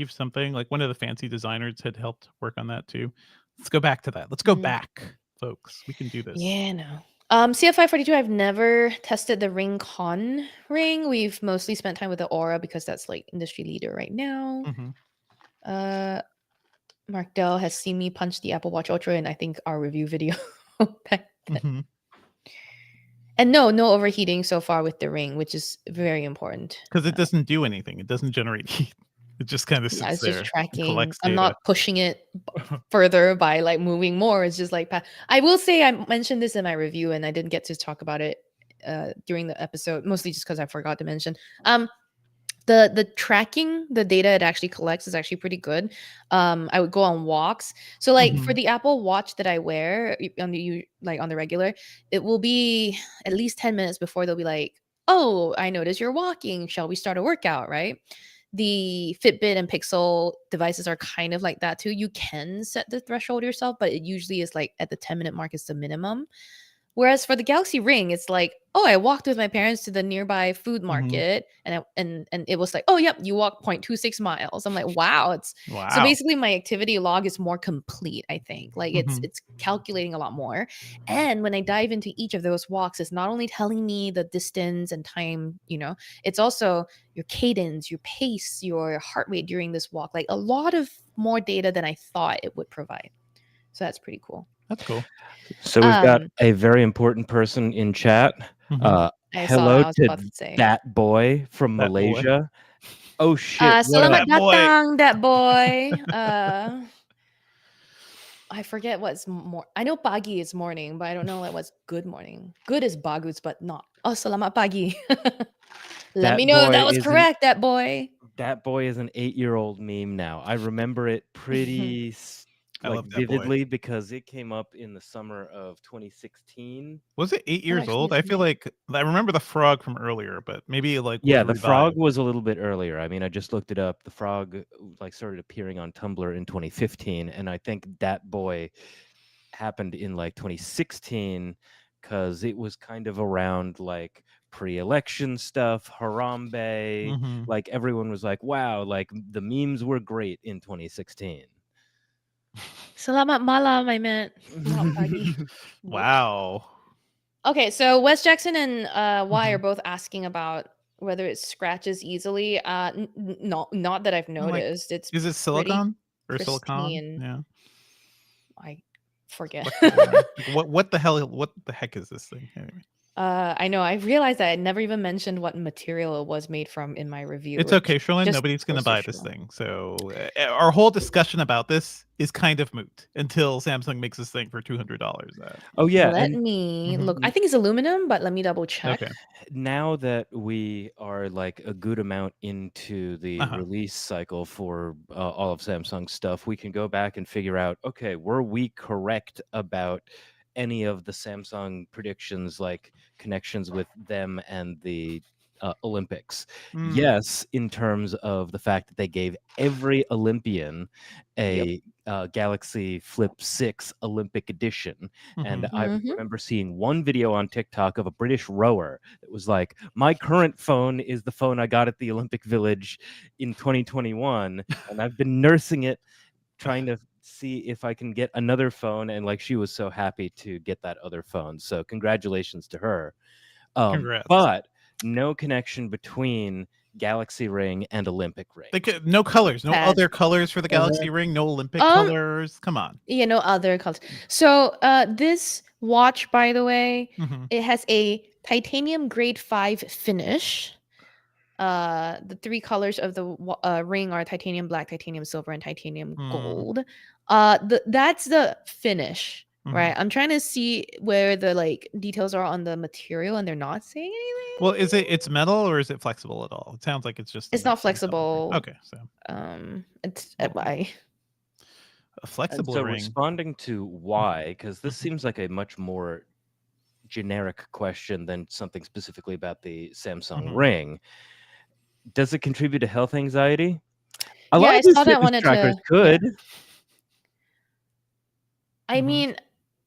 something, like one of the fancy designers had helped work on that too. Let's go back to that. Let's go back, folks. We can do this. Yeah, no. CF542, I've never tested the Ring Con ring. We've mostly spent time with the Aura because that's like industry leader right now. Mark Dell has seen me punch the Apple Watch Ultra in I think our review video back then. And no overheating so far with the ring, which is very important. Because it doesn't do anything. It doesn't generate heat. It just kind of sits there. Just tracking. I'm not pushing it further by like moving more. It's just like I will say I mentioned this in my review and I didn't get to talk about it during the episode, mostly just because I forgot to mention. The tracking, the data it actually collects is actually pretty good. I would go on walks. So like for the Apple Watch that I wear on the regular, it will be at least 10 minutes before they'll be like, "Oh, I noticed you're walking. Shall we start a workout?" Right? The Fitbit and Pixel devices are kind of like that too. You can set the threshold yourself, but it usually is like at the 10-minute mark is the minimum. Whereas for the Galaxy Ring, it's like, oh, I walked with my parents to the nearby food market, and it was like, oh, yep, you walked 0.26 miles. I'm like, wow. So basically, my activity log is more complete. I think like it's calculating a lot more. And when I dive into each of those walks, it's not only telling me the distance and time, it's also your cadence, your pace, your heart rate during this walk. Like a lot of more data than I thought it would provide. So that's pretty cool. That's cool. So we've got a very important person in chat. Hello to that boy from Malaysia. Oh shit! Selamat datang, that boy. I forget what's more. I know pagi is morning, but I don't know like what's good morning. Good is bagus, but not. Oh, selamat pagi. Let me know if that was correct. That boy. That boy is an 8-year-old meme now. I remember it pretty. Vividly because it came up in the summer of 2016. Was it 8 years old? I feel like I remember the frog from earlier, but maybe like the frog was a little bit earlier. I mean, I just looked it up. The frog like started appearing on Tumblr in 2015, and I think that boy happened in like 2016 because it was kind of around like pre-election stuff, Harambe. Like everyone was like, "Wow!" Like the memes were great in 2016. Selamat malam, I meant. Wow. Okay, so Wes Jackson and Y are both asking about whether it scratches easily. No, not that I've noticed. Is it silicon or silicon? Yeah. I forget. What the hell? What the heck is this thing? Anyway. I know. I realized that I never even mentioned what material it was made from in my review. It's okay, Cherlynn. Nobody's going to buy this thing. So our whole discussion about this is kind of moot until Samsung makes this thing for $200. Oh yeah. Let me look. I think it's aluminum, but let me double check. Okay. Now that we are like a good amount into the release cycle for all of Samsung's stuff, we can go back and figure out, okay, were we correct about any of the Samsung predictions, like connections with them and the Olympics? Yes, in terms of the fact that they gave every Olympian a Galaxy Flip 6 Olympic Edition. And I Mhm. remember seeing one video on TikTok of a British rower that was like, my current phone is the phone I got at the Olympic Village in 2021, and I've been nursing it, trying to see if I can get another phone. And like, she was so happy to get that other phone. So congratulations to her. Congrats. But no connection between Galaxy Ring and Olympic Ring. They could, no colors, no Sad. other colors for the Galaxy Ring, no Olympic colors. Come on. Yeah, no other colors. So this watch, by the way, it has a titanium grade 5 finish. The 3 colors of the ring are titanium black, titanium silver, and titanium gold. That's the finish, right? I'm trying to see where the like details are on the material, and they're not saying anything. Well, it's metal or is it flexible at all? It sounds like it's just. It's not flexible. Okay, so it's a flexible so ring. Responding to why, because this seems like a much more generic question than something specifically about the Samsung Ring. Does it contribute to health anxiety? A lot of these fitness trackers could. Yeah. I mean,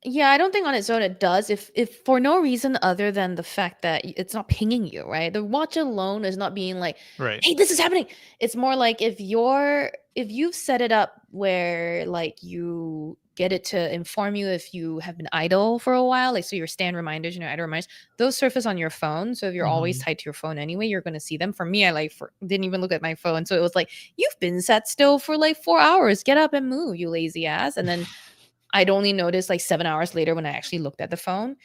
yeah, I don't think on its own it does. If for no reason other than the fact that it's not pinging you, right? The watch alone is not being like, right, hey, this is happening. It's more like if you've set it up where like you get it to inform you if you have been idle for a while, like so your stand reminders, idle reminders, those surface on your phone. So if you're always tied to your phone anyway, you're going to see them. For me, I didn't even look at my phone, so it was like, you've been sat still for like 4 hours. Get up and move, you lazy ass. And then I'd only noticed like 7 hours later when I actually looked at the phone.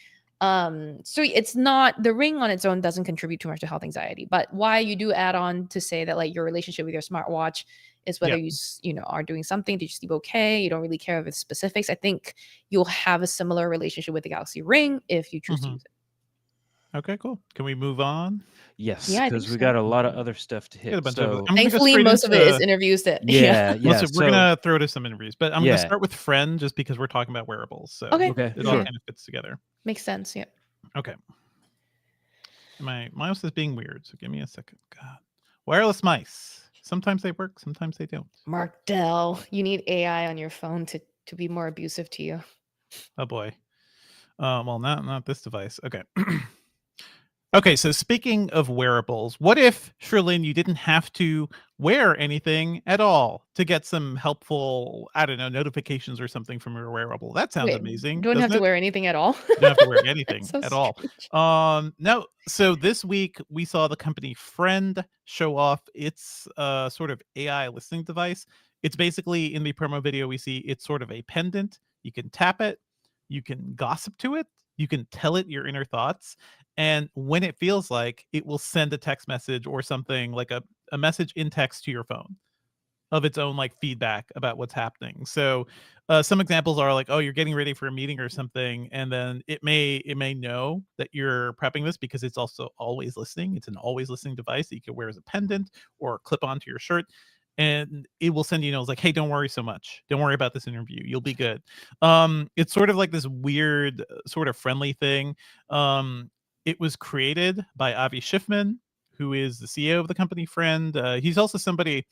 So it's not, the ring on its own doesn't contribute too much to health anxiety. But why you do add on to say that like your relationship with your smartwatch is whether you are doing something, did you sleep okay? You don't really care if it's specifics. I think you'll have a similar relationship with the Galaxy Ring if you choose to use it. Okay, cool. Can we move on? Yes, because we got a lot of other stuff to hit. Thankfully, most of it is interviews that. Yeah. We're gonna throw to some interviews, but I'm gonna start with Friend just because we're talking about wearables. So okay, it all kind of fits together. Makes sense. Yeah. Okay. My mouse is being weird, so give me a second. God, wireless mice. Sometimes they work, sometimes they don't. Mark Dell, you need AI on your phone to be more abusive to you. Oh boy. Well, not this device. Okay. Okay, so speaking of wearables, what if, Cherlynn, you didn't have to wear anything at all to get some helpful, I don't know, notifications or something from your wearable? That sounds amazing. Don't have to wear anything at all. You don't have to wear anything so at all. No, so this week we saw the company Friend show off its sort of AI listening device. It's basically, in the promo video we see, it's sort of a pendant. You can tap it, you can gossip to it, you can tell it your inner thoughts. And when it feels like, it will send a text message or something like a message in text to your phone of its own like feedback about what's happening. So some examples are like, oh, you're getting ready for a meeting or something. And then it may know that you're prepping this because it's also always listening. It's an always listening device that you can wear as a pendant or clip onto your shirt. And it will send you notes like, hey, don't worry so much. Don't worry about this interview. You'll be good. It's sort of like this weird sort of friendly thing. It was created by Avi Schiffman, who is the CEO of the company Friend. He's also somebody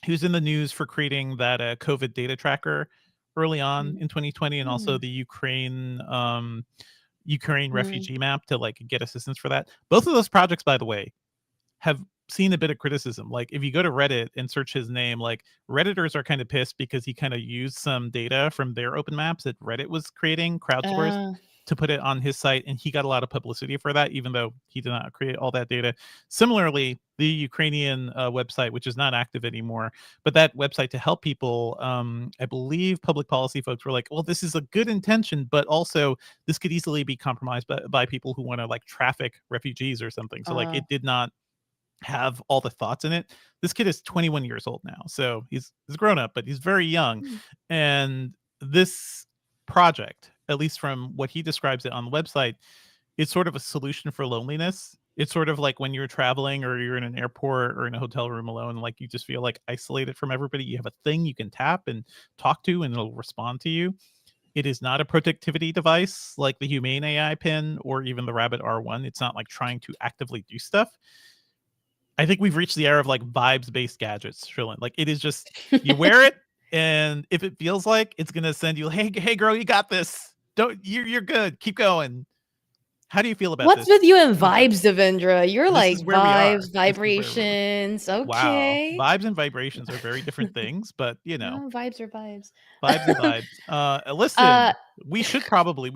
who's in the news for creating that COVID data tracker early on in 2020, and also the Ukraine refugee map to like get assistance for that. Both of those projects, by the way, have seen a bit of criticism. Like if you go to Reddit and search his name, like Redditors are kind of pissed because he kind of used some data from their open maps that Reddit was creating, crowdsourced, to put it on his site, and he got a lot of publicity for that, even though he did not create all that data. Similarly, the Ukrainian website, which is not active anymore, but that website to help people, I believe public policy folks were like, well, this is a good intention, but also this could easily be compromised by people who want to like traffic refugees or something. So like it did not have all the thoughts in it. This kid is 21 years old now, so he's grown up, but he's very young. And this project, at least from what he describes it on the website, it's sort of a solution for loneliness. It's sort of like when you're traveling or you're in an airport or in a hotel room alone, like you just feel like isolated from everybody. You have a thing you can tap and talk to, and it'll respond to you. It is not a productivity device like the Humane AI pin or even the Rabbit R1. It's not like trying to actively do stuff. I think we've reached the era of like vibes-based gadgets, Cherlynn. Like it is just, you wear it And if it feels like it's gonna send you, hey girl, you got this. You're good. Keep going. How do you feel about this? What's with you and Oh my God. vibes, Devindra? You're This like is where we are. vibes, This is where we're- vibrations. Wow. Okay. Vibes and vibrations are very different things, but No, vibes are vibes. vibes and vibes. Listen, Uh, we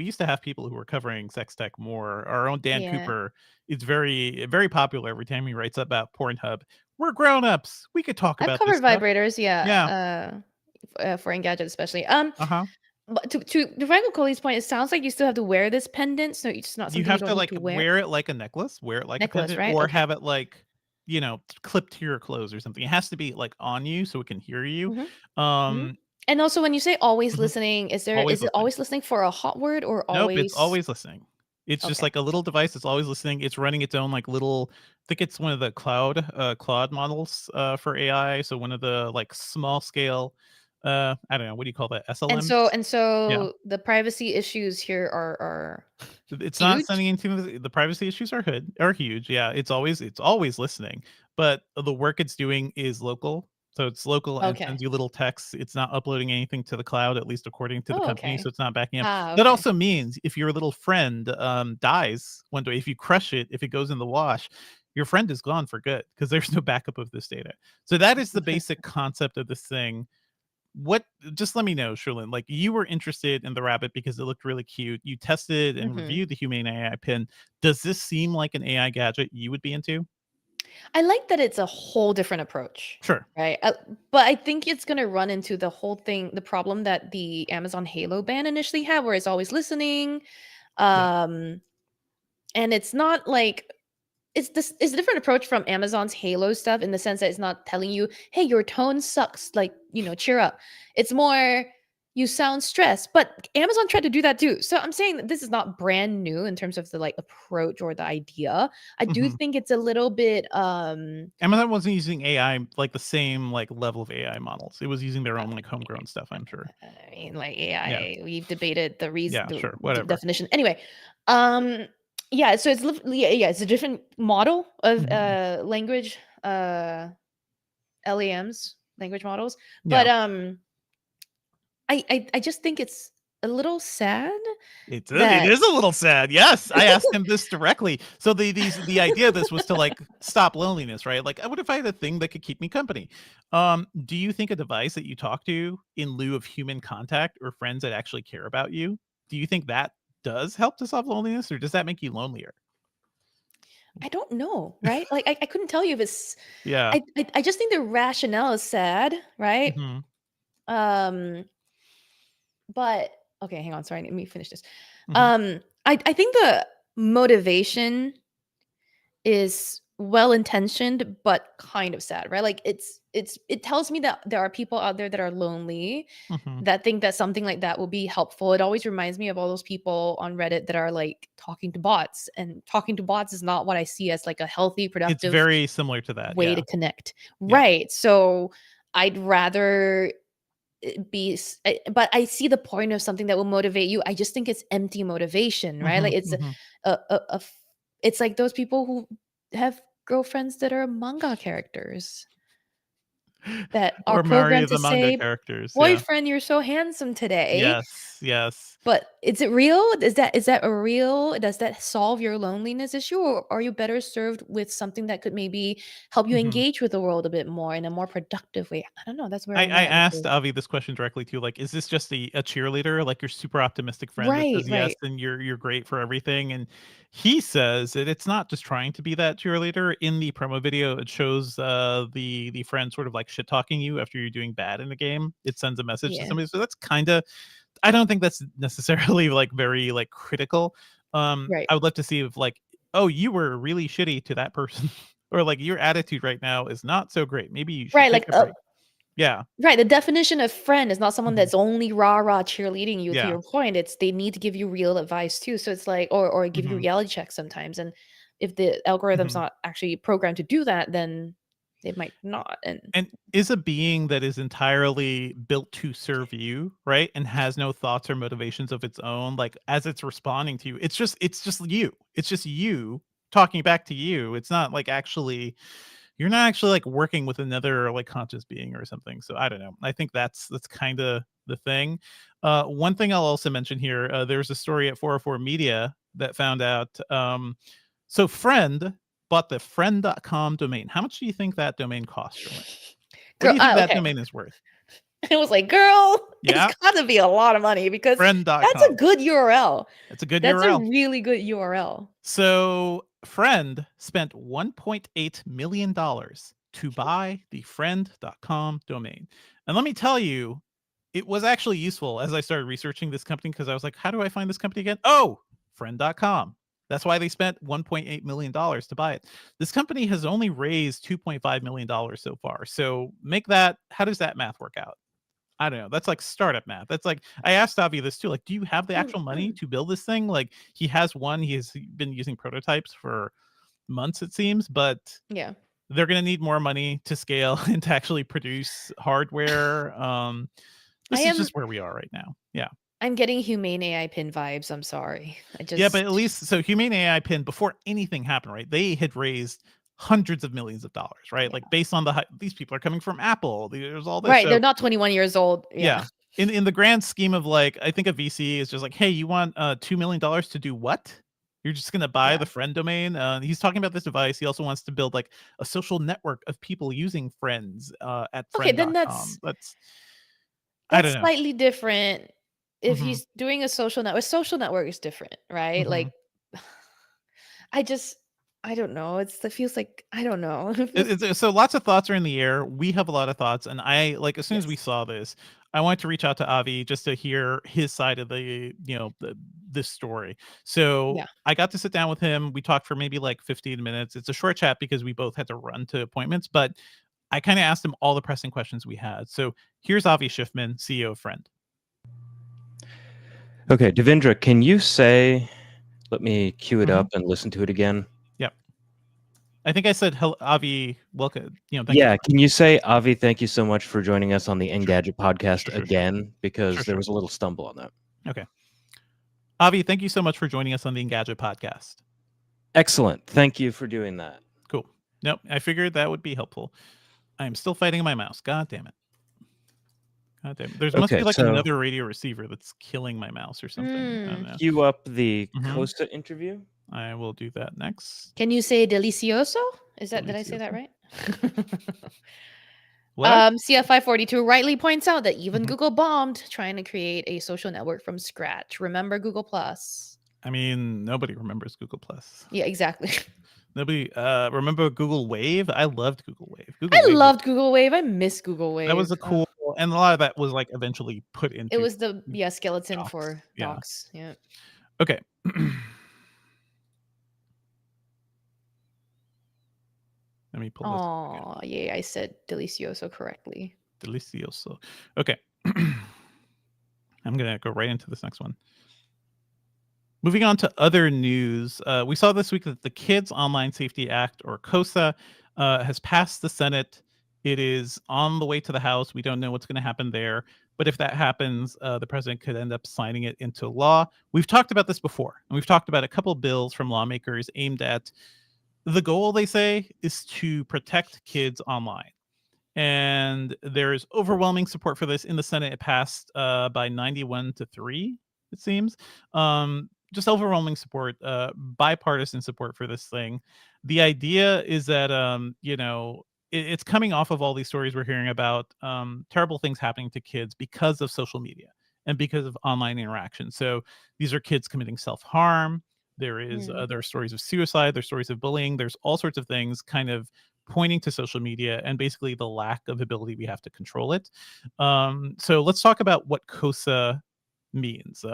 used to have people who were covering sex tech more. Our own Dan yeah. Cooper is very, very popular every time he writes about Pornhub. We're grown-ups. We could talk I've about this covered stuff. vibrators, Yeah. for Engadget especially. Uh-huh. But to Franco Coley's point, it sounds like you still have to wear this pendant, so it's not something You have don't to need like to wear it like a necklace, wear it like a Necklace, pendant, right? or Okay. have it like, clipped to your clothes or something. It has to be like on you so it can hear you. Mhm. Um, And also, when you say always Mhm. listening, is it Always listening. always listening for a hot word or Nope, it's always? always listening. It's just Okay. like a little device that's always listening. It's running its own like little. I think it's one of the Claude models for AI. So one of the like small scale. I don't know, what do you call that? SLMs. And so the privacy issues here are It's not huge? sending into the privacy issues are huge. Yeah, it's always listening, but the work it's doing is local. So it's local and Okay. sends you little texts. It's not uploading anything to the cloud, at least according to the Oh, company. okay. So it's not backing up. Ah, That okay. also means if your little friend dies one day, if you crush it, if it goes in the wash, your friend is gone for good because there's no backup of this data. So that is the basic concept of this thing. Just let me know, Cherlynn, like you were interested in the rabbit because it looked really cute. You tested and Mhm. reviewed the Humane AI pin. Does this seem like an AI gadget you would be into? I like that it's a whole different approach, Sure. right? But I think it's gonna run into the whole thing, the problem that the Amazon Halo ban initially had, where it's always listening. And it's not like it's a different approach from Amazon's Halo stuff in the sense that it's not telling you, hey, your tone sucks, like, cheer up. It's more, you sound stressed. But Amazon tried to do that too. So I'm saying that this is not brand new in terms of the like approach or the idea. I do Mhm. think it's a little bit Amazon wasn't using AI like the same like level of AI models. It was using their own like homegrown stuff, I'm sure. I mean, like AI, we've debated the reason, Yeah, sure. the Whatever. definition. Anyway, yeah, so it's a different model of Mhm. language LAMs, language models. Yeah. But I just think it's a little sad It that is a little sad. Yes, I asked him this directly. So the idea of this was to like stop loneliness, right? Like, what if I had a thing that could keep me company? Do you think a device that you talk to in lieu of human contact or friends that actually care about you, do you think that does help to solve loneliness, or does that make you lonelier? I don't know, right? Like I couldn't tell you if it's Yeah. I just think the rationale is sad, right? Hmm. Um but okay, hang on, sorry, let me finish this. Hmm. I think the motivation is well intentioned but kind of sad, right? Like it tells me that there are people out there that are lonely Hmm. that think that something like that will be helpful. It always reminds me of all those people on Reddit that are like talking to bots, and talking to bots is not what I see as like a healthy, It's productive very similar to that. way Yeah. to connect. Yeah. Right. So I'd rather but I see the point of something that will motivate you. I just think it's empty motivation, right? Hmm. Like it's Hmm. it's like those people who have girlfriends that are manga characters that are Or Mario programmed to the manga say, characters. Yeah. "Boyfriend, you're so handsome today." Yes. Yes. But is it real? Is that a real? Does that solve your loneliness issue, or are you better served with something that could maybe help you Hmm. engage with the world a bit more in a more productive way? I don't know. That's where I, I'm I at with asked this. Avi this question directly too. Like, is this just a cheerleader, like your super optimistic friend that Right, says yes right. and you're great for everything? And he says that it's not just trying to be that cheerleader. In the promo video, it shows the friend sort of like shit talking you after you're doing bad in the game. It sends a message to Yeah. somebody. So that's kind of, I don't think that's necessarily like very like critical. Right. I would love to see if like, oh, you were really shitty to that person, or like your attitude right now is not so great. Maybe you should Right, take like, a break. Yeah. right, the definition of friend is not someone Mhm. that's only rah-rah cheerleading you, to Yeah. your point. It's they need to give you real advice too. So it's like, or give you Mhm. reality checks sometimes. And if the algorithm's Mhm. not actually programmed to do that, then it might not. And And is a being that is entirely built to serve you, right? And has no thoughts or motivations of its own, like as it's responding to you, it's just you. It's just you talking back to you. It's not like actually you're not actually like working with another like conscious being or something. So I don't know. I think that's kind of the thing. One thing I'll also mention here, there's a story at 404 Media that found out. So Friend bought the friend.com domain. How much do you think that domain cost, Cherlynn? What do you think that okay. domain is worth? It was like, girl, Yeah. it's got to be a lot of money because Friend.com. that's a good URL. It's a good That's URL. a really good URL. So Friend spent $1.8 million to buy the friend.com domain. And let me tell you, it was actually useful as I started researching this company because I was like, how do I find this company again? Oh, friend.com. That's why they spent $1.8 million to buy it. This company has only raised $2.5 million so far. So make that, how does that math work out? I don't know. That's like startup math. That's like, I asked Avi this too. Like, do you have the actual money to build this thing? Like, he has one. He has been using prototypes for months, it seems, but yeah, they're going to need more money to scale and to actually produce hardware. This is just where we are right now. Yeah. I'm getting Humane AI Pin vibes. I'm sorry. Yeah, but at least, so Humane AI Pin, before anything happened, right? They had raised hundreds of millions of dollars, right? Like based on these people are coming from Apple. There's all this. Right. So, they're not 21 years old. yeah. In the grand scheme of like, I think a VC is just like, hey, you want $2 million to do what? You're just gonna buy the friend domain. He's talking about this device. He also wants to build like a social network of people using friends at friend.com. Okay, then that's I don't know. Slightly different. If he's doing a social network is different, right? Like, I don't know. It feels like, I don't know. So lots of thoughts are in the air. We have a lot of thoughts, and I like as soon as we saw this, I wanted to reach out to Avi just to hear his side of this story. So I got to sit down with him. We talked for maybe like 15 minutes. It's a short chat because we both had to run to appointments, but I kind of asked him all the pressing questions we had. So here's Avi Schiffman, CEO of Friend. Okay, Devindra, can you say, let me cue it up and listen to it again? Yep. I think I said, Avi, welcome. Thank you. Can you say, Avi, thank you so much for joining us on the Engadget Podcast again, because there was a little stumble on that. Okay. Avi, thank you so much for joining us on the Engadget Podcast. Excellent. Thank you for doing that. Cool. Nope, I figured that would be helpful. I'm still fighting my mouse. God damn it. God damn it. There must be like another radio receiver that's killing my mouse or something. I don't know. Cue up the KOSA interview. I will do that next. Can you say delicioso? Did I say that right? What? CF542 rightly points out that even Google bombed trying to create a social network from scratch. Remember Google Plus? I mean, nobody remembers Google Plus. Yeah, exactly. Nobody remember Google Wave? I loved Google Wave. I loved Google Wave. I miss Google Wave. That was a cool, and a lot of that was like eventually put into. It was the skeleton docs. For docs. Yeah. Okay. Let me pull this. Oh, yeah, I said delicioso correctly. Delicioso. Okay. I'm going to go right into this next one. Moving on to other news. We saw this week that the Kids Online Safety Act, or KOSA, has passed the Senate. It is on the way to the House. We don't know what's going to happen there. But if that happens, the president could end up signing it into law. We've talked about this before. And we've talked about a couple of bills from lawmakers aimed at the goal, they say, is to protect kids online. And there is overwhelming support for this in the Senate. It passed by 91-3, it seems. Just overwhelming support, bipartisan support for this thing. The idea is that, it's coming off of all these stories we're hearing about terrible things happening to kids because of social media and because of online interaction. So these are kids committing self-harm. There are stories of suicide. There's stories of bullying. There's all sorts of things kind of pointing to social media and basically the lack of ability we have to control it. So let's talk about what KOSA means.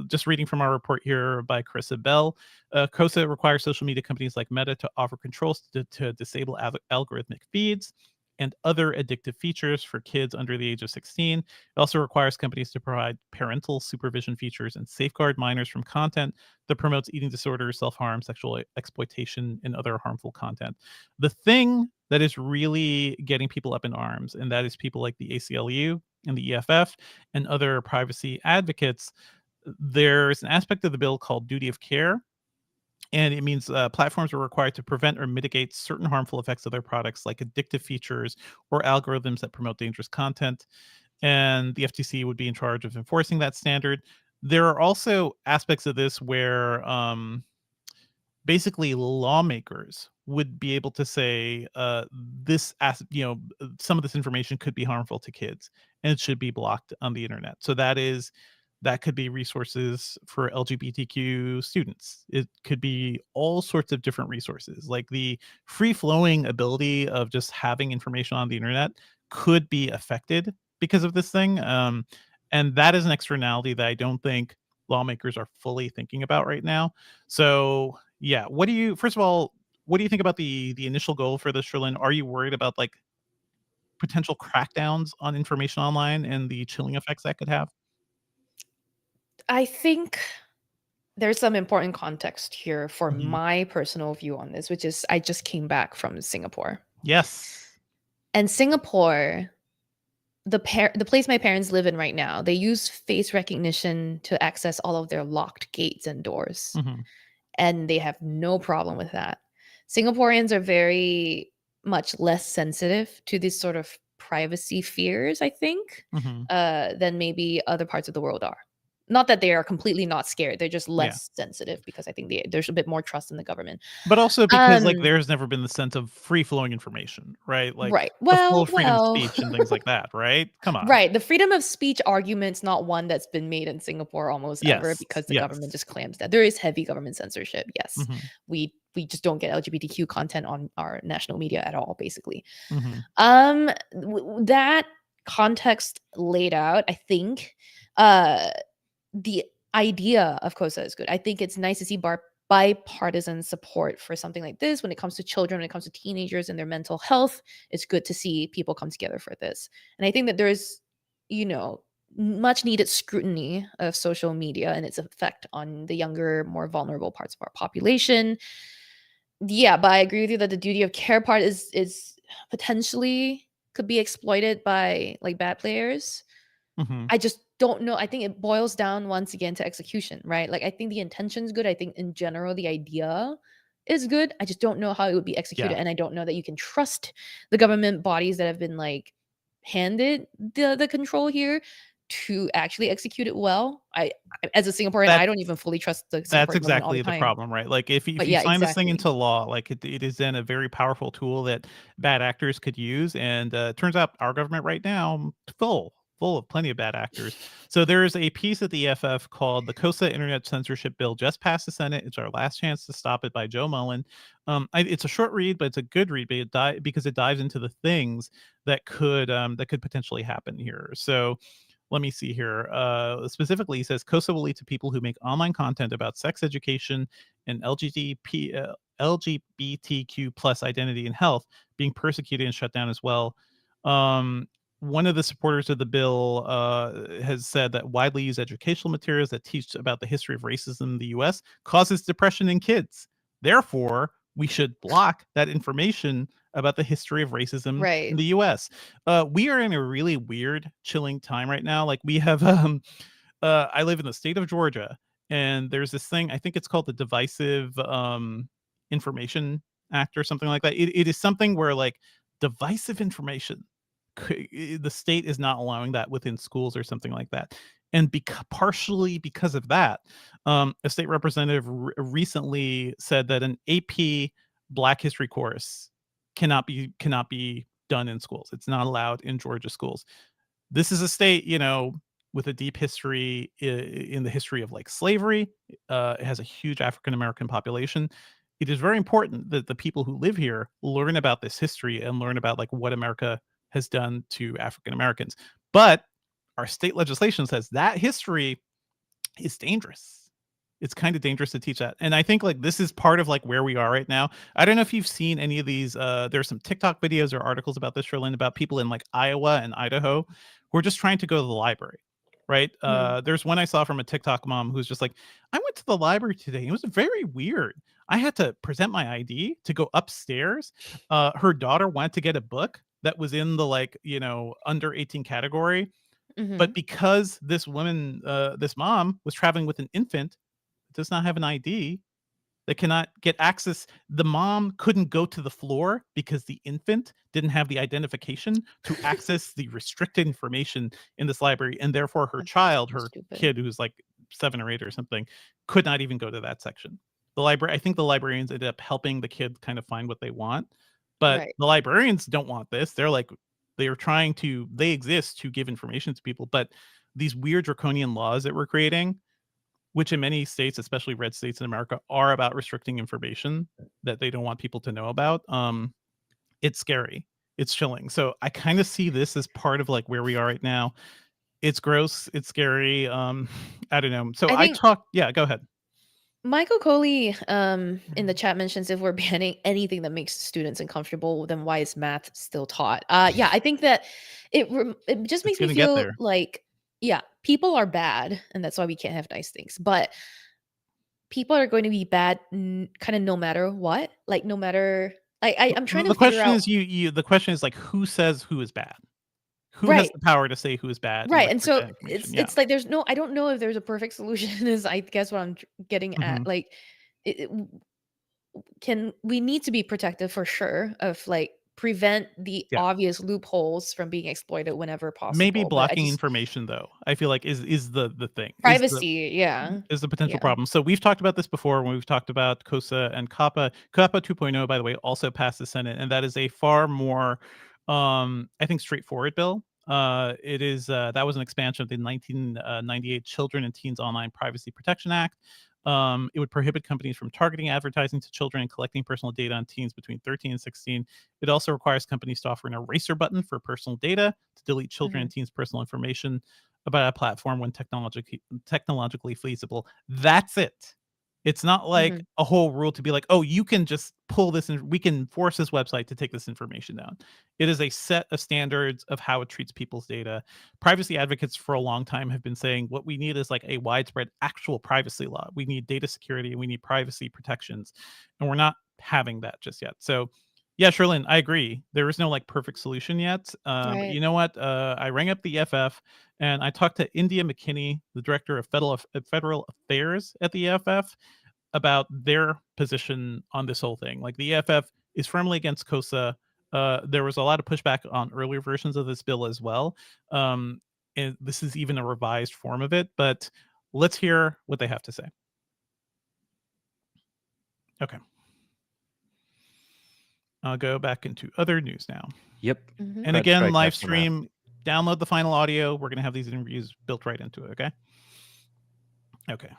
Just reading from our report here by Carissa Bell, KOSA requires social media companies like Meta to offer controls to disable algorithmic feeds and other addictive features for kids under the age of 16. It also requires companies to provide parental supervision features and safeguard minors from content that promotes eating disorders, self-harm, sexual exploitation, and other harmful content. The thing that is really getting people up in arms, and that is people like the ACLU and the EFF and other privacy advocates, there's an aspect of the bill called duty of care And it means platforms are required to prevent or mitigate certain harmful effects of their products, like addictive features or algorithms that promote dangerous content. And the FTC would be in charge of enforcing that standard. There are also aspects of this where basically lawmakers would be able to say some of this information could be harmful to kids and it should be blocked on the internet. So that could be resources for LGBTQ students. It could be all sorts of different resources. Like the free flowing ability of just having information on the internet could be affected because of this thing. And that is an externality that I don't think lawmakers are fully thinking about right now. So yeah, first of all, what do you think about the initial goal for this, Cherlynn? Are you worried about like potential crackdowns on information online and the chilling effects that could have? I think there's some important context here for Mhm. my personal view on this, which is I just came back from Singapore. Yes. And Singapore, the place my parents live in right now, they use face recognition to access all of their locked gates and doors. Mhm. And they have no problem with that. Singaporeans are very much less sensitive to these sort of privacy fears, I think, Mhm. than maybe other parts of the world are. Not that they are completely not scared; they're just Yeah. less sensitive because I think there's a bit more trust in the government. But also because like Um, there's never been the sense of free flowing information, right? Like right. the full Well, freedom of speech and things like that, right? Come on. right. The freedom of speech argument's not one that's been made in Singapore almost ever Yes. because the Yes. government just claims that there is heavy government censorship. Yes, Mhm. we just don't get LGBTQ content on our national media at all, basically. Mhm. That context laid out, I think, the idea of KOSA is good. I think it's nice to see bipartisan support for something like this when it comes to children, when it comes to teenagers and their mental health. It's good to see people come together for this. And I think that there's, much needed scrutiny of social media and its effect on the younger, more vulnerable parts of our population. Yeah, but I agree with you that the duty of care part is potentially could be exploited by like bad players. Mhm. I just don't know. I think it boils down once again to execution, right? Like I think the intention's good. I think in general the idea is good. I just don't know how it would be executed. Yeah. And I don't know that you can trust the government bodies that have been like handed the control here to actually execute it well. As a Singaporean, I That's don't even fully trust the that's Singaporean government all the exactly the time. problem, right? Like if But you yeah, sign this thing exactly. into law, like it is then a very powerful tool that bad actors could use. And it turns out our government right now full of plenty of bad actors. So there's a piece at the EFF called the KOSA Internet Censorship Bill just passed the Senate. It's our last chance to stop it by Joe Mullen. It's a short read, but it's a good read because it dives into the things that could potentially happen here. So let me see here. Specifically, he says KOSA will lead to people who make online content about sex education and LGBTQ plus identity and health being persecuted and shut down as well. One of the supporters of the bill has said that widely used educational materials that teach about the history of racism in the U.S. causes depression in kids. Therefore, we should block that information about the history of racism in Right. the U.S. We are in a really weird, chilling time right now. Like we have, I live in the state of Georgia, and there's this thing. I think it's called the Divisive Information Act or something like that. It is something where like divisive information, the state is not allowing that within schools or something like that. And partially because of that, a state representative recently said that an AP Black History course cannot be done in schools. It's not allowed in Georgia schools. This is a state, with a deep history in the history of like slavery. It has a huge African American population. It is very important that the people who live here learn about this history and learn about like what America has done to African Americans. But our state legislation says that history is dangerous. It's kind of dangerous to teach that. And I think like this is part of like where we are right now. I don't know if you've seen any of these. There's some TikTok videos or articles about this, Cherlynn, about people in like Iowa and Idaho who are just trying to go to the library. Right. There's one I saw from a TikTok mom who's just like, I went to the library today. It was very weird. I had to present my ID to go upstairs. Her daughter went to get a book that was in the like, under 18 category. But because this mom was traveling with an infant, does not have an ID, They cannot get access. The mom couldn't go to the floor because the infant didn't have the identification to access the restricted information in this library, and therefore her That's child, so her stupid. kid who's like 7 or 8 or something, could not even go to that section. The library, I think the librarians ended up helping the kid kind of find what they want, but Right. the librarians don't want this. They're like, they are trying to, they exist to give information to people, but these weird draconian laws that we're creating, which in many states, especially red states in America, are about restricting information that they don't want people to know about. It's scary. It's chilling. So I kind of see this as part of like where we are right now. It's gross. It's scary. I don't know. So I think yeah, go ahead. Michael Coley in the chat mentions if we're banning anything that makes students uncomfortable, then why is math still taught? Yeah, I think that it just It's makes me gonna get feel there. like, yeah, people are bad, and that's why we can't have nice things. But people are going to be bad kind of no matter what. Like no matter, I'm trying to The figure question out. is the question is like, who says who is bad? Who has Right. the power to say who is bad and Right, and restrict so that information? it's Yeah. it's like there's no, I don't know if there's a perfect solution is I guess what I'm getting at. Mhm. Like it, can we need to be protective for sure of like prevent the Yeah. obvious loopholes from being exploited whenever Maybe possible. But I blocking just information though, I feel like is the thing. privacy, yeah. Is the potential Yeah. problem. So we've talked about this before when we've talked about KOSA and COPPA. COPPA 2.0, by the way, also passed the Senate, and that is a far more, I think, straightforward bill. It is that was an expansion of the 1998 Children and Teens Online Privacy Protection Act. It would prohibit companies from targeting advertising to children and collecting personal data on teens between 13 and 16. It also requires companies to offer an eraser button for personal data to delete children Mhm. and teens' personal information about a platform when technologically feasible. That's it. It's not like Mhm. a whole rule to be like, oh, you can just pull this and we can force this website to take this information down. It is a set of standards of how it treats people's data. Privacy advocates for a long time have been saying what we need is like a widespread actual privacy law. We need data security and we need privacy protections. And we're not having that just yet. So yeah, Cherlynn, I agree. There is no like perfect solution yet. But Right. you know what? I rang up the EFF and I talked to India McKinney, the director of federal affairs at the EFF, about their position on this whole thing. Like the EFF is firmly against KOSA. There was a lot of pushback on earlier versions of this bill as well. And this is even a revised form of it. But let's hear what they have to say. Okay. I'll go back into other news now. Yep. Mhm. And CrowdStrike again, live has come out. stream, download the final audio. We're going to have these interviews built right into it. Okay. Okay.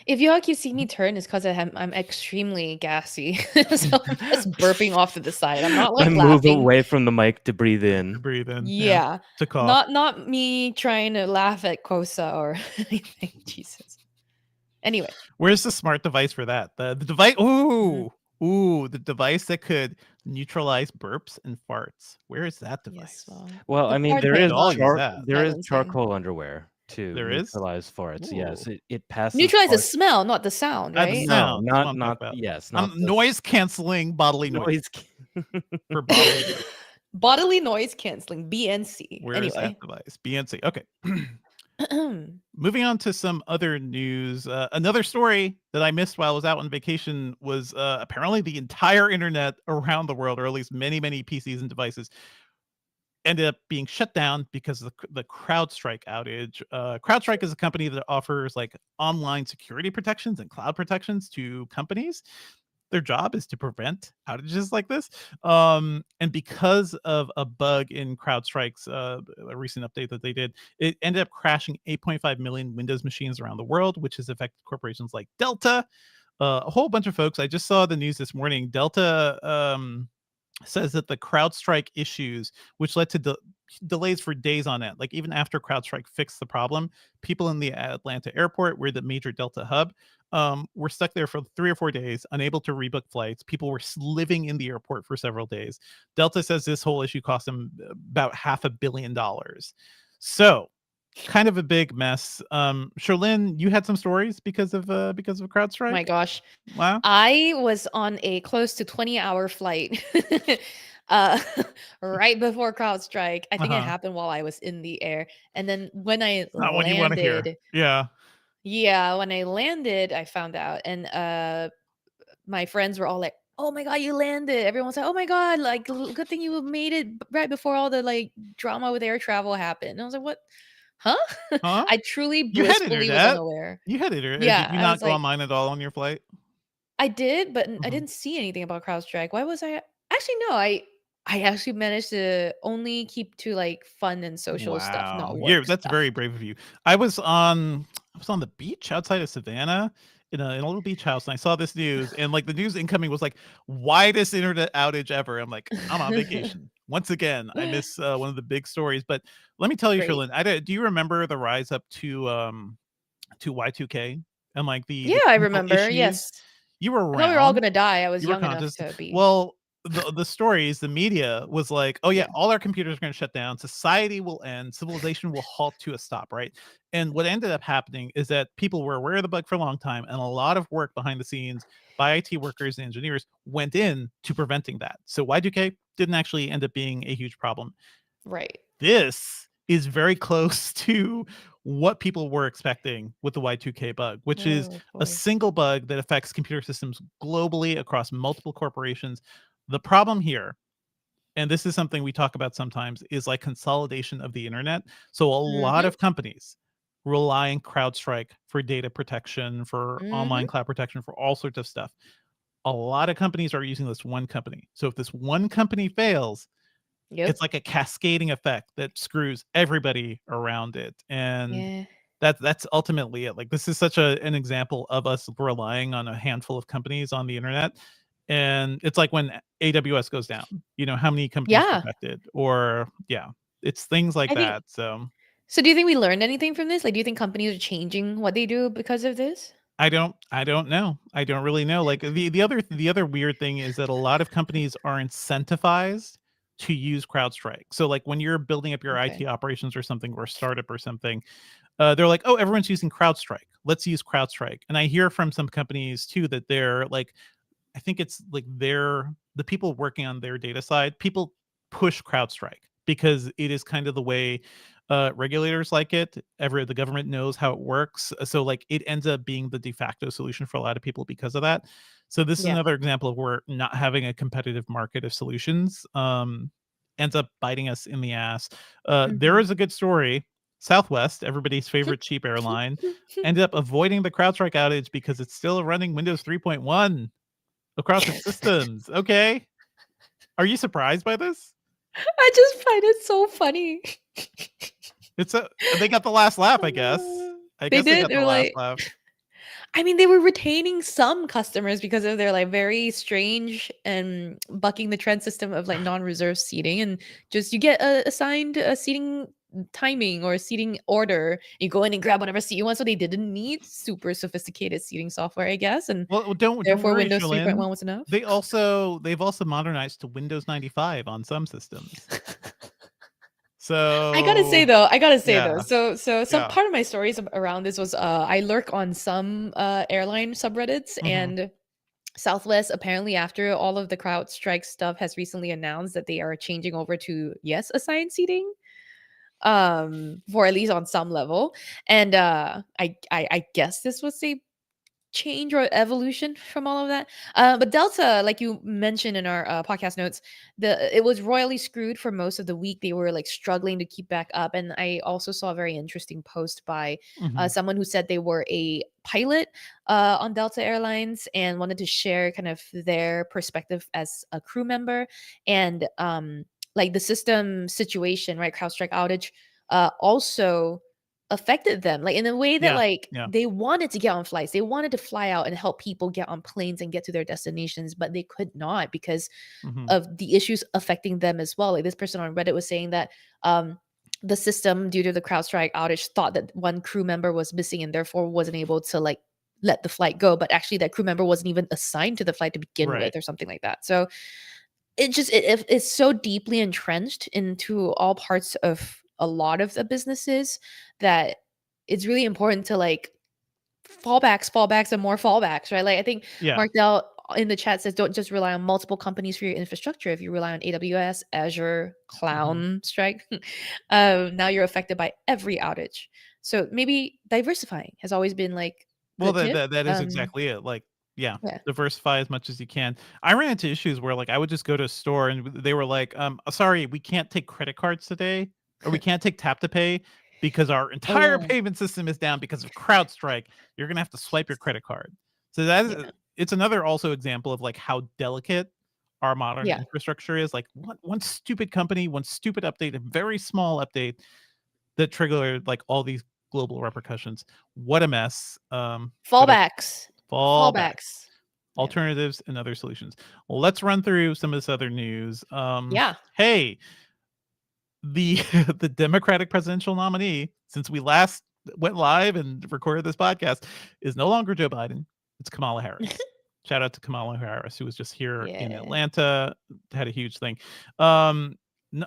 If y'all keep seeing me turn, it's because I'm extremely gassy. So I'm just burping off to the side. I'm not like I move laughing. away from the mic to breathe To in. breathe in. Yeah. To cough. Not me trying to laugh at KOSA or anything. Jesus. Anyway. Where's the smart device for that? The device. Ooh, the device that could neutralize burps and farts. Where is that device? Yes, Well, the I mean, fart there thing is Dog is that. Madeline saying. charcoal underwear to There is? neutralize farts. Yes, Ooh. it passes Neutralize the farts. smell, not the sound, The right? No, sound. That's what I'm not talking about. yes, not the Noise canceling bodily noise for bodily noise. Bodily noise canceling, BNC. Where is that Anyway. device? BNC. Okay. Moving on to some other news. Another story that I missed while I was out on vacation was apparently the entire internet around the world, or at least many, many PCs and devices, ended up being shut down because of the CrowdStrike outage. CrowdStrike is a company that offers like online security protections and cloud protections to companies. Their job is to prevent outages like this. And because of a bug in CrowdStrike's a recent update that they did, it ended up crashing 8.5 million Windows machines around the world, which has affected corporations like Delta, a whole bunch of folks. I just saw the news this morning. Delta says that the CrowdStrike issues, which led to delays for days on end, like even after CrowdStrike fixed the problem, people in the Atlanta airport, where the major Delta hub, were stuck there for 3 or 4 days, unable to rebook flights. People were living in the airport for several days. Delta says this whole issue cost them about $500 million. So kind of a big mess. Cherlynn, you had some stories because of CrowdStrike? My gosh. Wow. I was on a close to 20-hour flight right before CrowdStrike. I think it happened while I was in the air. And then when I Not what you want to hear. landed, Yeah. Yeah, when I landed, I found out, and my friends were all like, "Oh my god, you landed!" Everyone's like, "Oh my god, like good thing you made it right before all the like drama with air travel happened." And I was like, "What? Huh?" Huh? I truly You had blissfully was internet. unaware. You had internet. Did Yeah, you I not was go like, online at all on your flight? I did, but I Mhm. didn't see anything about CrowdStrike. Why was I actually no, I actually managed to only keep to like fun and social stuff, Wow. not Yeah, work that's stuff. very brave of you. I was on the beach outside of Savannah in a little beach house, and I saw this news, and like the news incoming was like widest internet outage ever. I'm like, I'm on vacation. Once again, I miss one of the big stories. But let me tell you, Great. Cherlynn, do you remember the rise up to Y2K and like Yeah, the I chemical remember. issues? Yes. You were I thought we were all around. gonna die. I was You were young enough conscious. to be. Well, the stories, the media was like, "Oh yeah, Yeah. all our computers are going to shut down. Society will end. Civilization will halt to a stop." Right. And what ended up happening is that people were aware of the bug for a long time, and a lot of work behind the scenes by IT workers and engineers went in to preventing that. So Y2K didn't actually end up being a huge problem. Right. This is very close to what people were expecting with the Y2K bug, which is Oh a boy. single bug that affects computer systems globally across multiple corporations. The problem here, and this is something we talk about sometimes, is like consolidation of the internet. So a lot Mhm. of companies rely on CrowdStrike for data protection, for online Mhm. cloud protection, for all sorts of stuff. A lot of companies are using this one company. So if this one company fails, it's Yep. like a cascading effect that screws everybody around it, and Yeah. that's ultimately it. Like, this is such an example of us relying on a handful of companies on the internet, and it's like when AWS goes down, how many companies are Yeah. affected? Or yeah, it's things like I think that, so so do you think we learned anything from this? Like, do you think companies are changing what they do because of this? I don't know. I don't really know. Like the other weird thing is that a lot of companies are incentivized to use CrowdStrike. So like when you're building up your Okay. IT operations or something, or a startup or something, they're like, "Oh, everyone's using CrowdStrike. Let's use CrowdStrike." And I hear from some companies too that they're like, I think it's like the people working on their data side, people push CrowdStrike because it is kind of the way regulators like it. The government knows how it works, so like it ends up being the de facto solution for a lot of people because of that. So this is Yeah. another example of where not having a competitive market of solutions ends up biting us in the ass. There Mhm. is a good story. Southwest, everybody's favorite cheap airline, ended up avoiding the CrowdStrike outage because it's still running Windows 3.1 across its systems. Okay. Are you surprised by this? I just find it so funny. They got the last laugh, I guess. I They guess they did. got the They're last like, laugh. I mean, they were retaining some customers because of their like very strange and bucking the trend system of like non-reserve seating, and just you get assigned a seating timing or a seating order. You go in and grab whatever seat you want. So they didn't need super sophisticated seating software, I guess, and Well, don't therefore worry, Windows Cherlynn. 3.1 was enough. They've also modernized to Windows 95 on some systems. So I gotta say yeah, though. So some yeah. part of my stories around this was I lurk on some airline subreddits, Hmm. and Southwest apparently after all of the CrowdStrike stuff has recently announced that they are changing over to yes assigned seating for at least on some level. And I guess this was a change or evolution from all of that. But Delta, like you mentioned in our podcast notes, it was royally screwed for most of the week. They were like struggling to keep back up. And I also saw a very interesting post by Hmm. someone who said they were a pilot on Delta Airlines and wanted to share kind of their perspective as a crew member, and like the system situation, right? CrowdStrike outage also affected them like in a way that Yeah, like yeah. they wanted to get on flights, they wanted to fly out and help people get on planes and get to their destinations, but they could not because Hmm. of the issues affecting them as well. Like this person on Reddit was saying that the system due to the CrowdStrike outage thought that one crew member was missing and therefore wasn't able to like let the flight go, but actually that crew member wasn't even assigned to the flight to begin Right. with or something like that. So it's so deeply entrenched into all parts of a lot of the businesses that it's really important to like fallbacks, and more fallbacks, right? Like I think Yeah. Mark Dell in the chat says, don't just rely on multiple companies for your infrastructure. If you rely on AWS, Azure, Hmm. Cloud Strike, now you're affected by every outage. So maybe diversifying has always been like Well, good tip. that is exactly it. Like, yeah, Yeah. diversify as much as you can. I ran into issues where like I would just go to a store and they were like, sorry, we can't take credit cards today, or we can't take tap to pay because our entire Oh, payment system is down because of CrowdStrike. You're gonna have to swipe your credit card. So that is, yeah. it's another also example of like how delicate our modern Yeah. infrastructure is. Like one stupid company, one stupid update, a very small update that triggered like all these global repercussions. What a mess. But Fallbacks. fallbacks, Yeah. alternatives, and other solutions. Well, let's run through some of this other news. Yeah. Hey, the the Democratic presidential nominee, since we last went live and recorded this podcast, is no longer Joe Biden. It's Kamala Harris. Shout out to Kamala Harris, who was just here in Yeah. Atlanta, had a huge thing.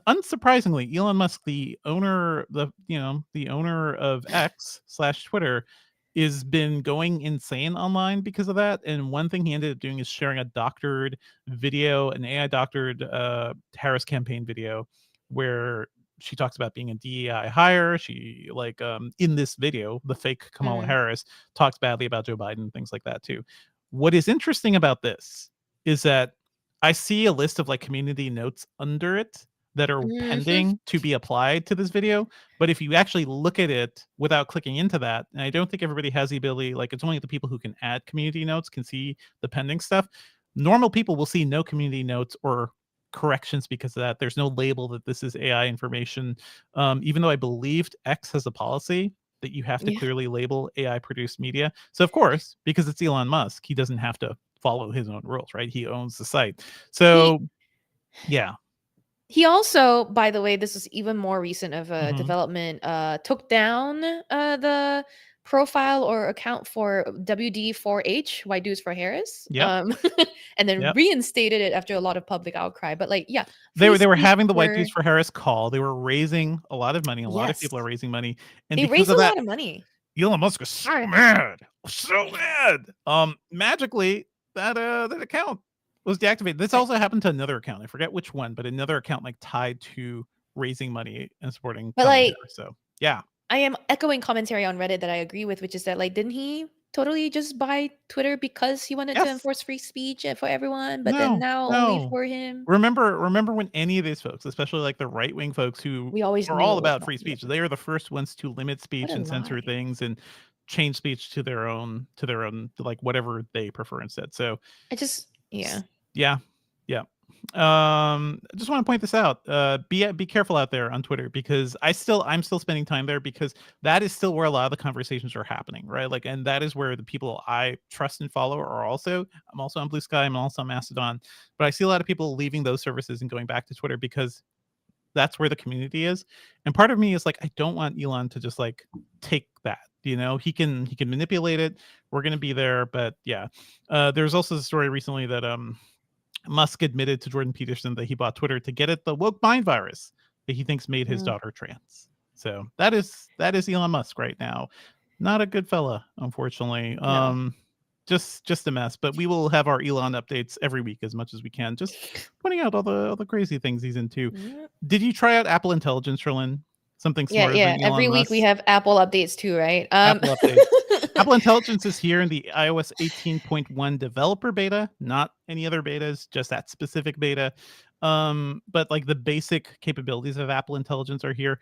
Unsurprisingly, Elon Musk, the owner, the owner of X/Twitter, is been going insane online because of that. And one thing he ended up doing is sharing a doctored video, an AI doctored Harris campaign video, where she talks about being a DEI hire. She like in this video, the fake Kamala Mm. Harris talks badly about Joe Biden, things like that too. What is interesting about this is that I see a list of like community notes under it that are pending to be applied to this video. But if you actually look at it without clicking into that, and I don't think everybody has the ability, like it's only the people who can add community notes can see the pending stuff. Normal people will see no community notes or corrections because of that. There's no label that this is AI information. Even though I believed X has a policy that you have to Yeah. clearly label AI produced media. So of course, because it's Elon Musk, he doesn't have to follow his own rules, right? He owns the site. So yeah. He also, by the way, this is even more recent of a Mhm. development, took down the profile or account for WD4H, White Dudes for Harris, Yep. and then Yep. reinstated it after a lot of public outcry. But like, yeah, They free were speech having the White Dudes for Harris call. They were raising a lot of money. A lot of people are Yes, raising money, and they because raised of a that, lot of money. Elon Musk is so mad, so mad. Magically that account was deactivated. This Right. also happened to another account. I forget which one, but another account like tied to raising money and supporting But Kamala like, Harris. So yeah. I am echoing commentary on Reddit that I agree with, which is that like, didn't he totally just buy Twitter because he wanted to Yes. enforce free speech for everyone, but then No. now only No. for him? Remember when any of these folks, especially like the right wing folks who We always are knew all it was about not free gonna speech, be. they are the first ones to limit What speech a and censor lie. things and change speech to their own like whatever they prefer instead. So I just, yeah. yeah. I just want to point this out. Be careful out there on Twitter, because I'm still spending time there, because that is still where a lot of the conversations are happening, right? Like, and that is where the people I trust and follow are also. I'm also on Blue Sky, I'm also on Mastodon, but I see a lot of people leaving those services and going back to Twitter because that's where the community is. And part of me is like, I don't want Elon to just like take that. He can manipulate it. We're gonna be there, but yeah. There's also a story recently that Musk admitted to Jordan Peterson that he bought Twitter to get at the woke mind virus that he thinks made his daughter trans. So that is Elon Musk right now. Not a good fella, unfortunately. No. Just a mess. But we will have our Elon updates every week as much as we can, just pointing out all the crazy things he's into. Yep. Did you try out Apple Intelligence, Cherlynn? Something smarter Yeah. than Elon Every week Musk? we have Apple updates too, right? Apple updates. Apple Intelligence is here in the iOS 18.1 developer beta, not any other betas, just that specific beta. But like the basic capabilities of Apple Intelligence are here.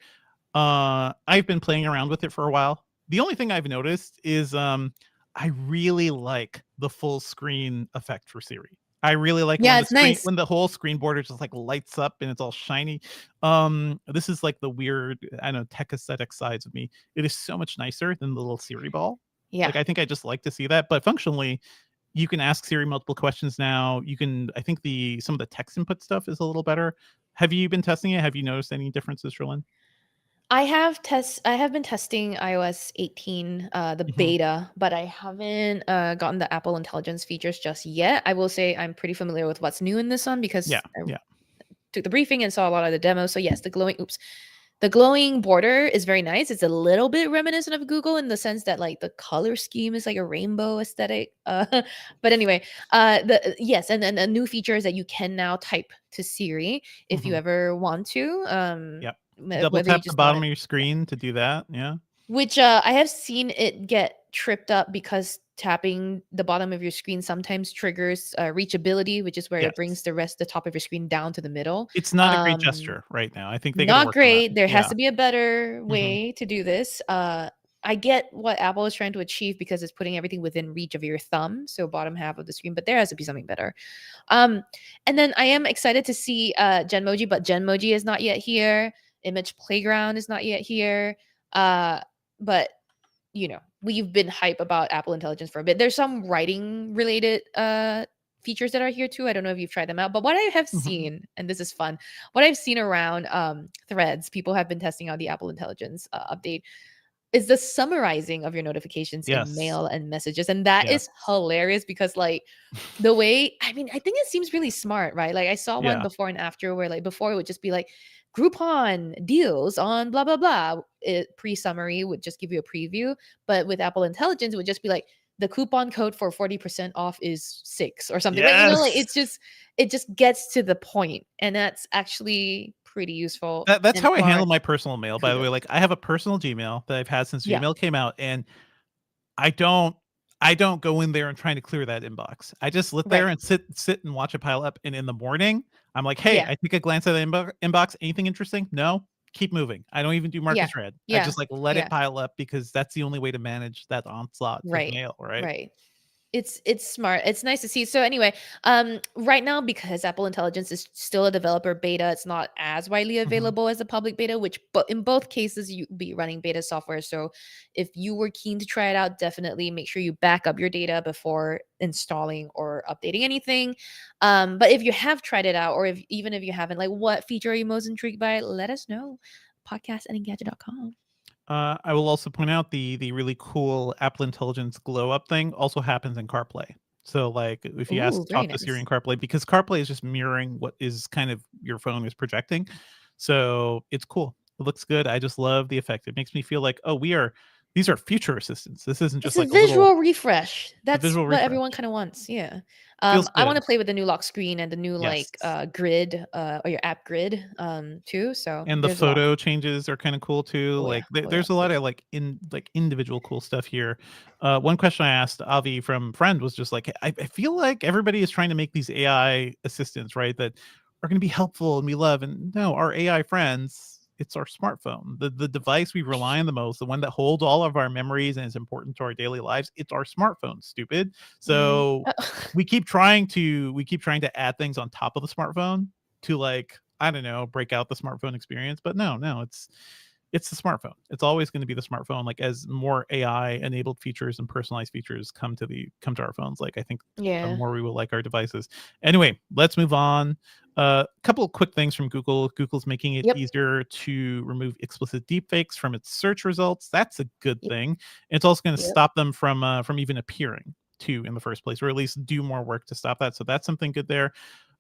I've been playing around with it for a while. The only thing I've noticed is I really like the full screen effect for Siri. I really like Yeah, it's nice. when the whole screen border just like lights up and it's all shiny. This is like the weird, I don't know, tech aesthetic sides of me. It is so much nicer than the little Siri ball. Yeah. Like I think I just like to see that, but functionally you can ask Siri multiple questions now. I think some of the text input stuff is a little better. Have you been testing it? Have you noticed any differences, Cherlynn? I have been testing iOS 18, the beta, but I haven't gotten the Apple Intelligence features just yet. I will say I'm pretty familiar with what's new in this one because I took the briefing and saw a lot of the demos. So yes, the glowing border is very nice. It's a little bit reminiscent of Google in the sense that like the color scheme is like a rainbow aesthetic. But anyway, yes, and then a new feature is that you can now type to Siri if you ever want to. Double Whether you tap the just bottom want of your screen to do that. Yeah. which I have seen it get tripped up because tapping the bottom of your screen sometimes triggers reachability, which is where it brings Yes. the top of your screen down to the middle. It's not a great gesture right now. I think they got to Not work on that. great. There has Yeah. to be a better Mhm. way to do this. I get what Apple is trying to achieve because it's putting everything within reach of your thumb, so bottom half of the screen, but there has to be something better. Um, and then I am excited to see Genmoji, but Genmoji is not yet here. Image Playground is not yet here. But you know, we've been hype about Apple Intelligence for a bit. There's some writing related features that are here too. I don't know if you've tried them out, but what I have Mhm. seen, and this is fun, what I've seen around threads, people have been testing out the Apple Intelligence update, is the summarizing of your notifications in Yes. mail and messages. And that Yes. is hilarious because like the way, I mean, I think it seems really smart, right? Like I saw one Yeah. before and after where like before it would just be like Groupon deals on blah blah blah. It pre-summary would just give you a preview, but with Apple Intelligence it would just be like the coupon code for 40% off is 6 or something. Like, you know, like Yes. it just gets to the point, and that's actually pretty useful That's and how I handle smart. my personal mail, by the way. Kudos. Like, I have a personal Gmail that I've had since Yeah. Gmail came out, and I don't I don't go in there and trying to clear that inbox. I just sit there Right. and sit and watch it pile up, and in the morning, I'm like, "Hey, Yeah. I take a glance at the inbox. Anything interesting? No? Keep moving." I don't even do Yeah. Marcus Red. I Yeah. just, like, let it Yeah. pile up because that's the only way to manage that onslaught of Right. mail, right? Right. It's smart. It's nice to see. So anyway, right now because Apple Intelligence is still a developer beta, it's not as widely Mhm. available as a public beta, which but in both cases you be running beta software. So if you were keen to try it out, definitely make sure you back up your data before installing or updating anything. But if you have tried it out, or if even if you haven't, like what feature are you most intrigued by? Let us know. Podcast at Engadget.com. I will also point out the really cool Apple Intelligence glow up thing also happens in CarPlay. So, like, if you Ooh, very talk to Siri nice. in CarPlay, because CarPlay is just mirroring what is kind of your phone is projecting. So it's cool. It looks good. I just love the effect. It makes me feel like, oh, these are future assistants. This isn't It's just a like a little visual refresh. a That's visual what everyone refresh. kind of wants. Yeah. Feels I want good. to play with the new lock screen and the new like Yes. grid or your app grid too. So And the there's a lot. photo changes are kind of cool too. Oh yeah. Like Oh yeah. there's a Oh lot yeah. of like individual cool stuff here. One question I asked Avi from Friend was just like, I feel like everybody is trying to make these AI assistants, right? That are going to be helpful and we love. And no, our AI friends, it's our smartphone, the device we rely on the most, the one that holds all of our memories and is important to our daily lives. It's our smartphone, stupid. Mm. So we keep trying to add things on top of the smartphone to, like, I don't know, break out the smartphone experience. But no, it's the smartphone. It's always going to be the smartphone. Like, as more AI enabled features and personalized features come to our phones, like, I think the Yeah. more we will like our devices. Anyway, let's move on. A couple of quick things from Google. Google's making it Yep. easier to remove explicit deepfakes from its search results. That's a good Yep. thing. It's also going to Yep. stop them from even appearing to in the first place, or at least do more work to stop that. So that's something good there.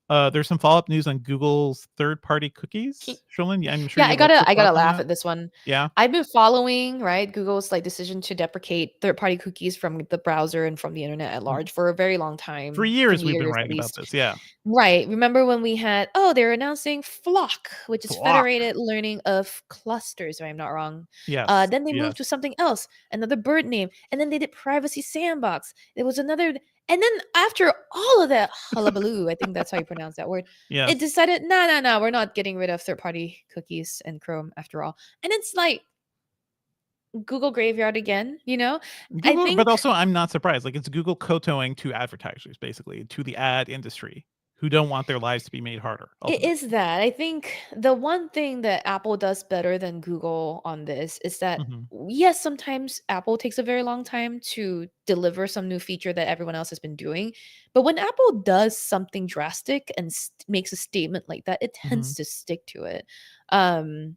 There's some follow-up news on Google's third-party cookies. Cherlynn, yeah, I'm sure Yeah, you have a quick I thought gotta on laugh that. at this one. Yeah. I've been following, right, Google's like decision to deprecate third-party cookies from the browser and from the internet at Mm. large for a very long For time, for years we've been years at writing about least. this. Yeah. Right. Remember when we had, oh, they're announcing Flock, which is Flock. federated learning of clusters, if I'm not wrong. Yes. Then they moved to Yes. something else, another bird name, and then they did Privacy Sandbox. There was another, and then after all of that hullabaloo, I think that's how you pronounce that word, it Yes. decided, no, we're not getting rid of third-party cookies and Chrome after all. And it's like Google graveyard again, you know? I Google, but think also I'm not surprised. Like, it's Google kowtowing to advertisers, basically, to the ad industry who don't want their lives to be made harder, it ultimately. is that. I think the one thing that Apple does better than Google on this is that, Hmm. yes, sometimes Apple takes a very long time to deliver some new feature that everyone else has been doing. But when Apple does something drastic and makes a statement like that, it Hmm. tends to stick to it. Um,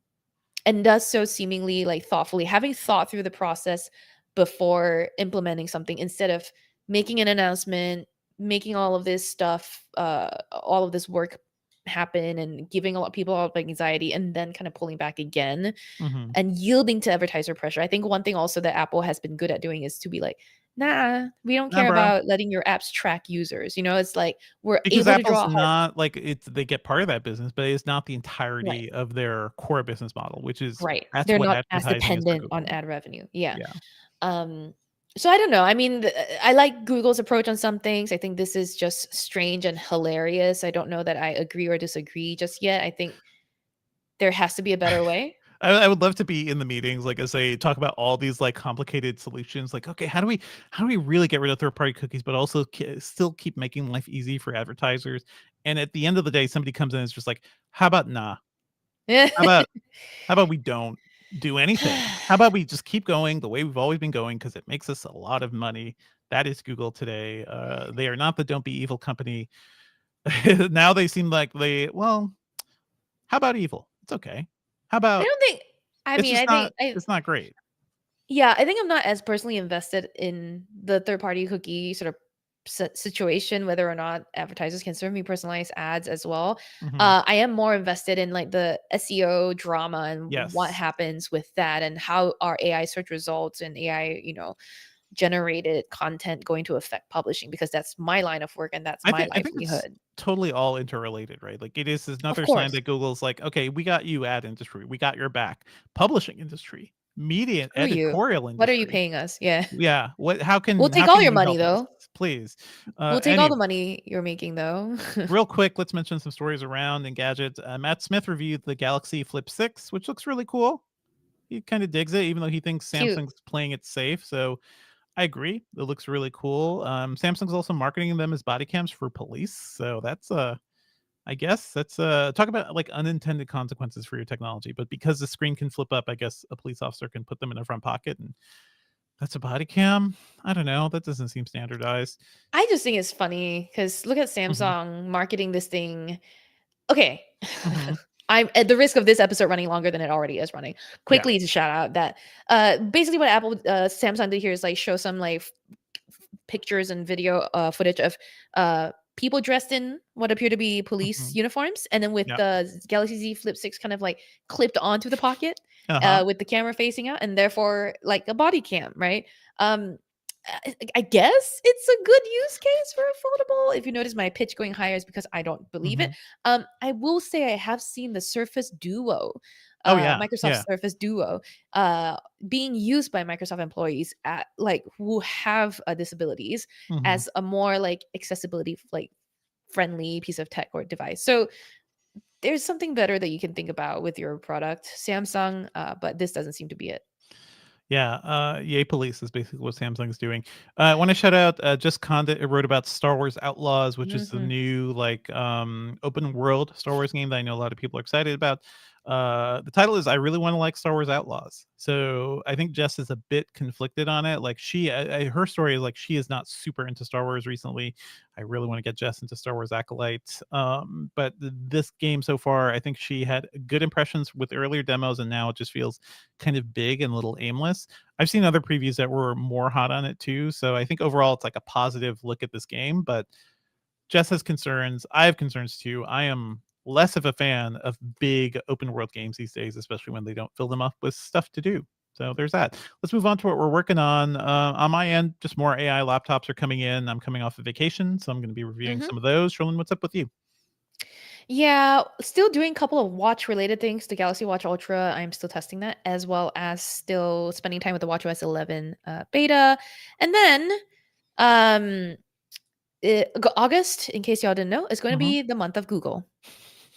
and does so seemingly like thoughtfully, having thought through the process before implementing something instead of making an announcement, making all of this stuff, all of this work happen and giving a lot of people a lot of anxiety and then kind of pulling back again Hmm. and yielding to advertiser pressure. I think one thing also that Apple has been good at doing is to be like, nah, we don't Nah, care bro. about letting your apps track users. It's like we're Because able to Apple's draw a hard not like they get part of that business, but it's not the right. entirety of their core business model, which is Right. that's They're what not as advertising is for dependent on Google. ad revenue. Yeah. Yeah. So I don't know. I mean, I like Google's approach on some things. I think this is just strange and hilarious. I don't know that I agree or disagree just yet. I think there has to be a better way. I would love to be in the meetings, like as they talk about all these like complicated solutions. Like, okay, how do we really get rid of third party cookies, but also still keep making life easy for advertisers? And at the end of the day, somebody comes in and is just like, how about nah? How about we don't do anything? How about we just keep going the way we've always been going because it makes us a lot of money. That is Google today. They are not the don't be evil company. Now they seem like how about evil? It's okay. How I about don't think. I it's mean, just I think. it's not great. Yeah, I think I'm not as personally invested in the third party cookie sort of situation, whether or not advertisers can serve me personalized ads as well. Mhm. I am more invested in like the SEO drama and what Yes. happens with that and how our AI search results and AI, generated content going to affect publishing because that's my line of work and that's my I think it's livelihood. totally all interrelated, right? Like it is Of another sign course. that Google's like, okay, we got you ad industry, we got your back, publishing industry, media and Screw you. editorial What are you industry. paying us? Yeah. Yeah. What We'll how take all can your you money help us? though. Please. We'll take all Anyway, the money you're making though. real quick, let's mention some stories around Engadget. Matt Smith reviewed the Galaxy Flip 6, which looks really cool. He kind of digs it, even though he thinks Cute. Samsung's playing it safe. So I agree. It looks really cool. Samsung's also marketing them as body cams for police. So that's I guess that's talk about like unintended consequences for your technology. But because the screen can flip up, I guess a police officer can put them in a front pocket and that's a body cam. I don't know. That doesn't seem standardized. I just think it's funny because look at Hmm. Samsung marketing this thing. Okay. Hmm. I'm at the risk of this episode running longer than it already is running. Yeah. Quickly to shout out that basically what Samsung did here is like show some like pictures and video footage of people dressed in what appear to be police Hmm. uniforms, and then with Yeah. the Galaxy Z Flip 6 kind of like clipped onto the pocket Uh-huh. with the camera facing out, and therefore like a body cam, right? Um, I guess it's a good use case for a foldable. If you notice my pitch going higher is because I don't believe it. Hmm. I will say I have seen the Surface Duo, Oh yeah. Microsoft Yeah. Surface Duo, uh, being used by Microsoft employees at like who have disabilities Hmm. as a more like accessibility like friendly piece of tech or device. So there's something better that you can think about with your product, Samsung, but this doesn't seem to be it. Yeah, Yay Police is basically what Samsung's doing. I want to shout out Just Condit wrote about Star Wars Outlaws, which is the Mhm. new like open world Star Wars game that I know a lot of people are excited about. The title is I really want to like Star Wars Outlaws. So I think Jess is a bit conflicted on it. Like her story is like she is not super into Star Wars recently. I really want to get Jess into Star Wars Acolyte. But this game so far, I think she had good impressions with earlier demos, and now it just feels kind of big and a little aimless. I've seen other previews that were more hot on it too. So I think overall it's like a positive look at this game, but Jess has concerns. I have concerns too. I am less of a fan of big open world games these days, especially when they don't fill them up with stuff to do. So there's that. Let's move on to what we're working on my end. Just more AI laptops are coming in. I'm coming off of vacation, so I'm going to be reviewing Mhm. some of those. Cherlynn, what's up with you? Yeah, still doing a couple of watch related things. The Galaxy Watch Ultra, I'm still testing that, as well as still spending time with the WatchOS 11 beta. And then um August, in case y'all didn't know, is going to Mhm. be the month of Google.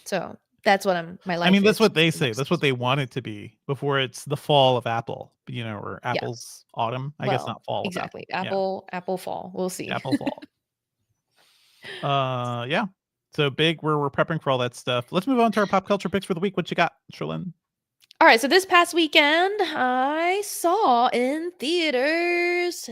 So that's what my I life mean, that's is what they the say. That's what next. they want it to be before it's the fall of Apple, or Yes. Apple's autumn. I guess Well, not fall of exactly. Apple. Yeah, Apple fall. We'll see. Apple fall. Yeah. So big. We're prepping for all that stuff. Let's move on to our pop culture picks for the week. What you got, Cherlynn? All right, so this past weekend, I saw in theaters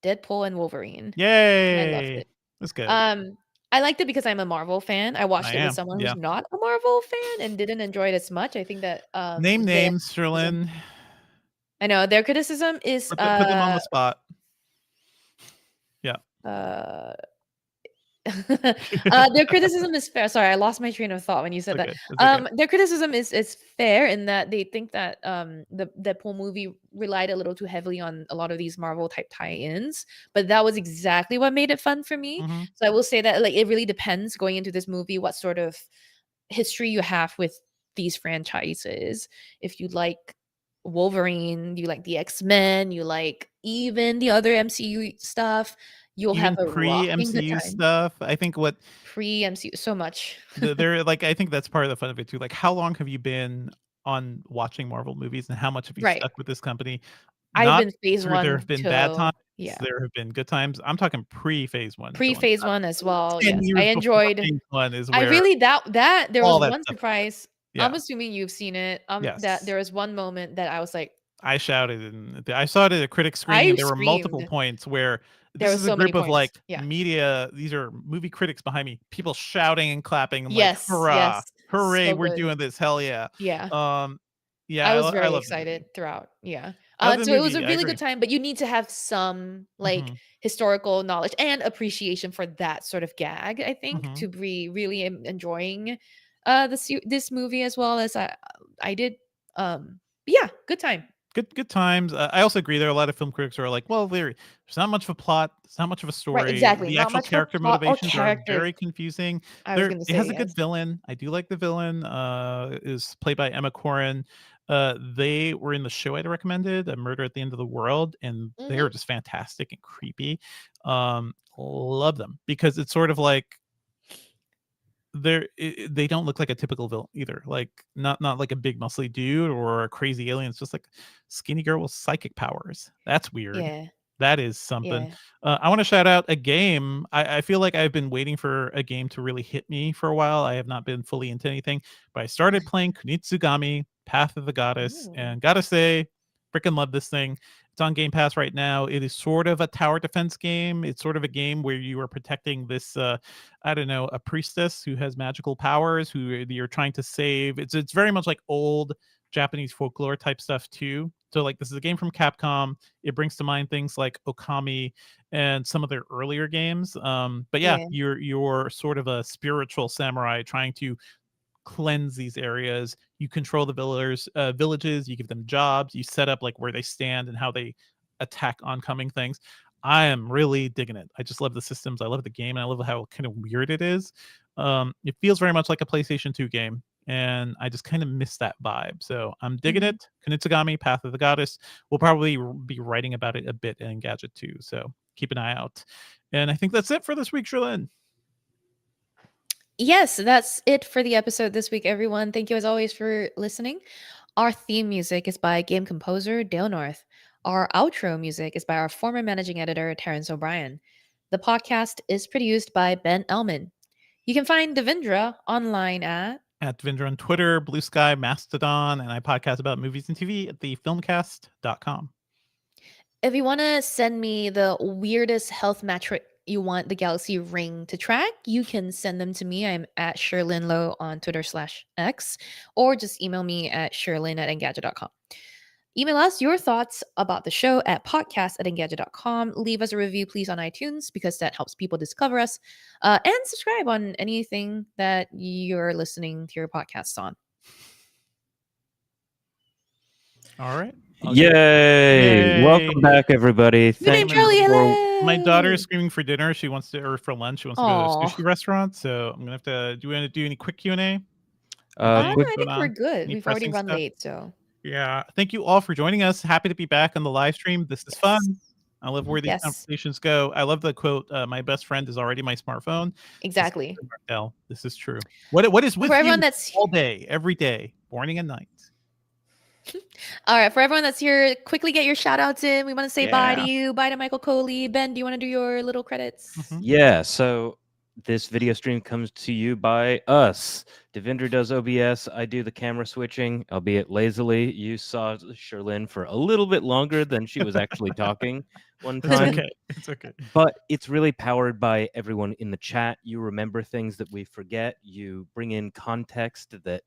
Deadpool and Wolverine, and I loved Yay! it. That's good. Um, I liked it because I'm a Marvel fan. I watched I it with am. someone who's Yeah. not a Marvel fan and didn't enjoy it as much. I think that Name their names, criticism, Cherlynn. I know their criticism is Put them on the spot. Yeah. uh Their criticism is fair. Sorry, I lost my train of thought when you said that. Okay, it's okay. Their criticism is fair in that they think that the Deadpool movie relied a little too heavily on a lot of these Marvel type tie-ins, but that was exactly what made it fun for me. Mhm. So I will say that like it really depends going into this movie what sort of history you have with these franchises. If you like Wolverine, you like the X-Men, you like even the other MCU stuff, you'll Even have a rocking good pre-MCU time. stuff, I think what Pre-MCU, so much. they're like, I think that's part of the fun of it too. Like, how long have you been on watching Marvel movies, and how much have you Right. stuck with this company? I've Not been phase through there have one been bad times, till yeah. there have been good times. I'm talking pre-phase 1, Cherlynn. Pre-phase one as well. 10 Yes. I years before enjoyed phase 1 is I where really that there all was that one stuff surprise. I'm yeah, assuming you've seen it. That yes. there was one moment that I was like, I shouted, and I saw it at a critic screening, I and there were multiple screamed. points where There this was is a so many group of, points. like, Yeah. media these are movie critics behind me, people shouting and clapping. I'm like, Yes, "Hurrah. yes. Hooray, So we're good. doing this. Hell yeah." Yeah. Um, yeah, I was I very love the movie. excited throughout. Yeah. I love the So it was a movie, I really good agree. time, but you need to have some like Mhm, historical knowledge and appreciation for that sort of gag, I think, to mhm. be really enjoying this movie as well as I did. Yeah, good time. Good times. I also agree there are a lot of film critics who are like, "Well, there's not much of a plot, there's not much of a Right, story. exactly. The Not actual much for character plot or motivations are character. very confusing." I was gonna It has say a good yes. villain. I do like the villain, is played by Emma Corrin. They were in the show I'd recommended, A Murder at the End of the World, and they Hmm. are just fantastic and creepy. Love them because it's sort of like they don't look like a typical villain either. Like not like a big muscly dude or a crazy alien. It's just like skinny girl with psychic powers. That's weird. Yeah, That is something. yeah. I want to shout out a game. I feel like I've been waiting for a game to really hit me for a while. I have not been fully into anything, but I started playing Kunitsugami, Path of the Goddess, Ooh. and gotta say, freaking love this thing. It's on Game Pass right now. It is sort of a tower defense game. It's sort of a game where you are protecting this I don't know, a priestess who has magical powers who you're trying to save. It's very much like old Japanese folklore type stuff too. So like this is a game from Capcom. It brings to mind things like Okami and some of their earlier games. But yeah, Yeah, you're sort of a spiritual samurai trying to cleanse these areas. You control the villages. You give them jobs. You set up like where they stand and how they attack oncoming things. I am really digging it. I just love the systems. I love the game, and I love how kind of weird it is. It feels very much like a PlayStation 2 game, and I just kind of miss that vibe. So I'm digging mhm. it. Kunitsugami, Path of the Goddess. We'll probably be writing about it a bit in Engadget too. So keep an eye out. And I think that's it for this week, Cherlynn. Yes, that's it for the episode this week, everyone. Thank you as always for listening. Our theme music is by game composer Dale North. Our outro music is by our former managing editor, Terrence O'Brien. The podcast is produced by Ben Elman. You can find Devindra online At Devindra on Twitter, Blue Sky, Mastodon, and I podcast about movies and TV at thefilmcast.com. if you want to send me the weirdest health metric you want the Galaxy Ring to track, you can send them to me. I'm at Cherlynn Low on Twitter/X, or just email me at Cherlynn@engadget.com. Email us your thoughts about the show at podcast@engadget.com. Leave us a review, please, on iTunes because that helps people discover us. And subscribe on anything that you're listening to your podcasts on. All right. Yay! Welcome back, everybody. Good name, Thank you Charlie. for. My daughter Hello. is screaming for dinner. She wants to, or for lunch. She wants to go to a Aw. sushi restaurant. So I'm gonna have to. Do you want to do any quick Q&A? Quick. I think we're good. Any We've already pressing run stuff? late, so Yeah. Thank you all for joining us. Happy to be back on the live stream. This is fun. yes. I love where these Yes, conversations go. I love the quote. My best friend is already my smartphone. This is exactly. true, Martel. This is true. What is For with everyone you that's all day, every day, morning and night? all right, for everyone that's here, quickly get your shout outs in. We want to say bye to Yeah. you. Bye to Michael Coley. Ben, do you want to do your little credits? Mhm. Yeah, so this video stream comes to you by us. Devindra does OBS. I do the camera switching, albeit lazily. You saw Cherlynn for a little bit longer than she was actually talking one It's time. okay. It's okay. But it's really powered by everyone in the chat. You remember things that we forget. You bring in context that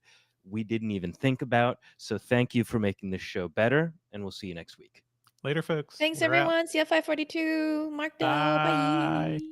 we didn't even think about. So thank you for making this show better, and we'll see you next week. Later, folks. Thanks, We're out. everyone. CF542. Mark Dell. Bye. Bye.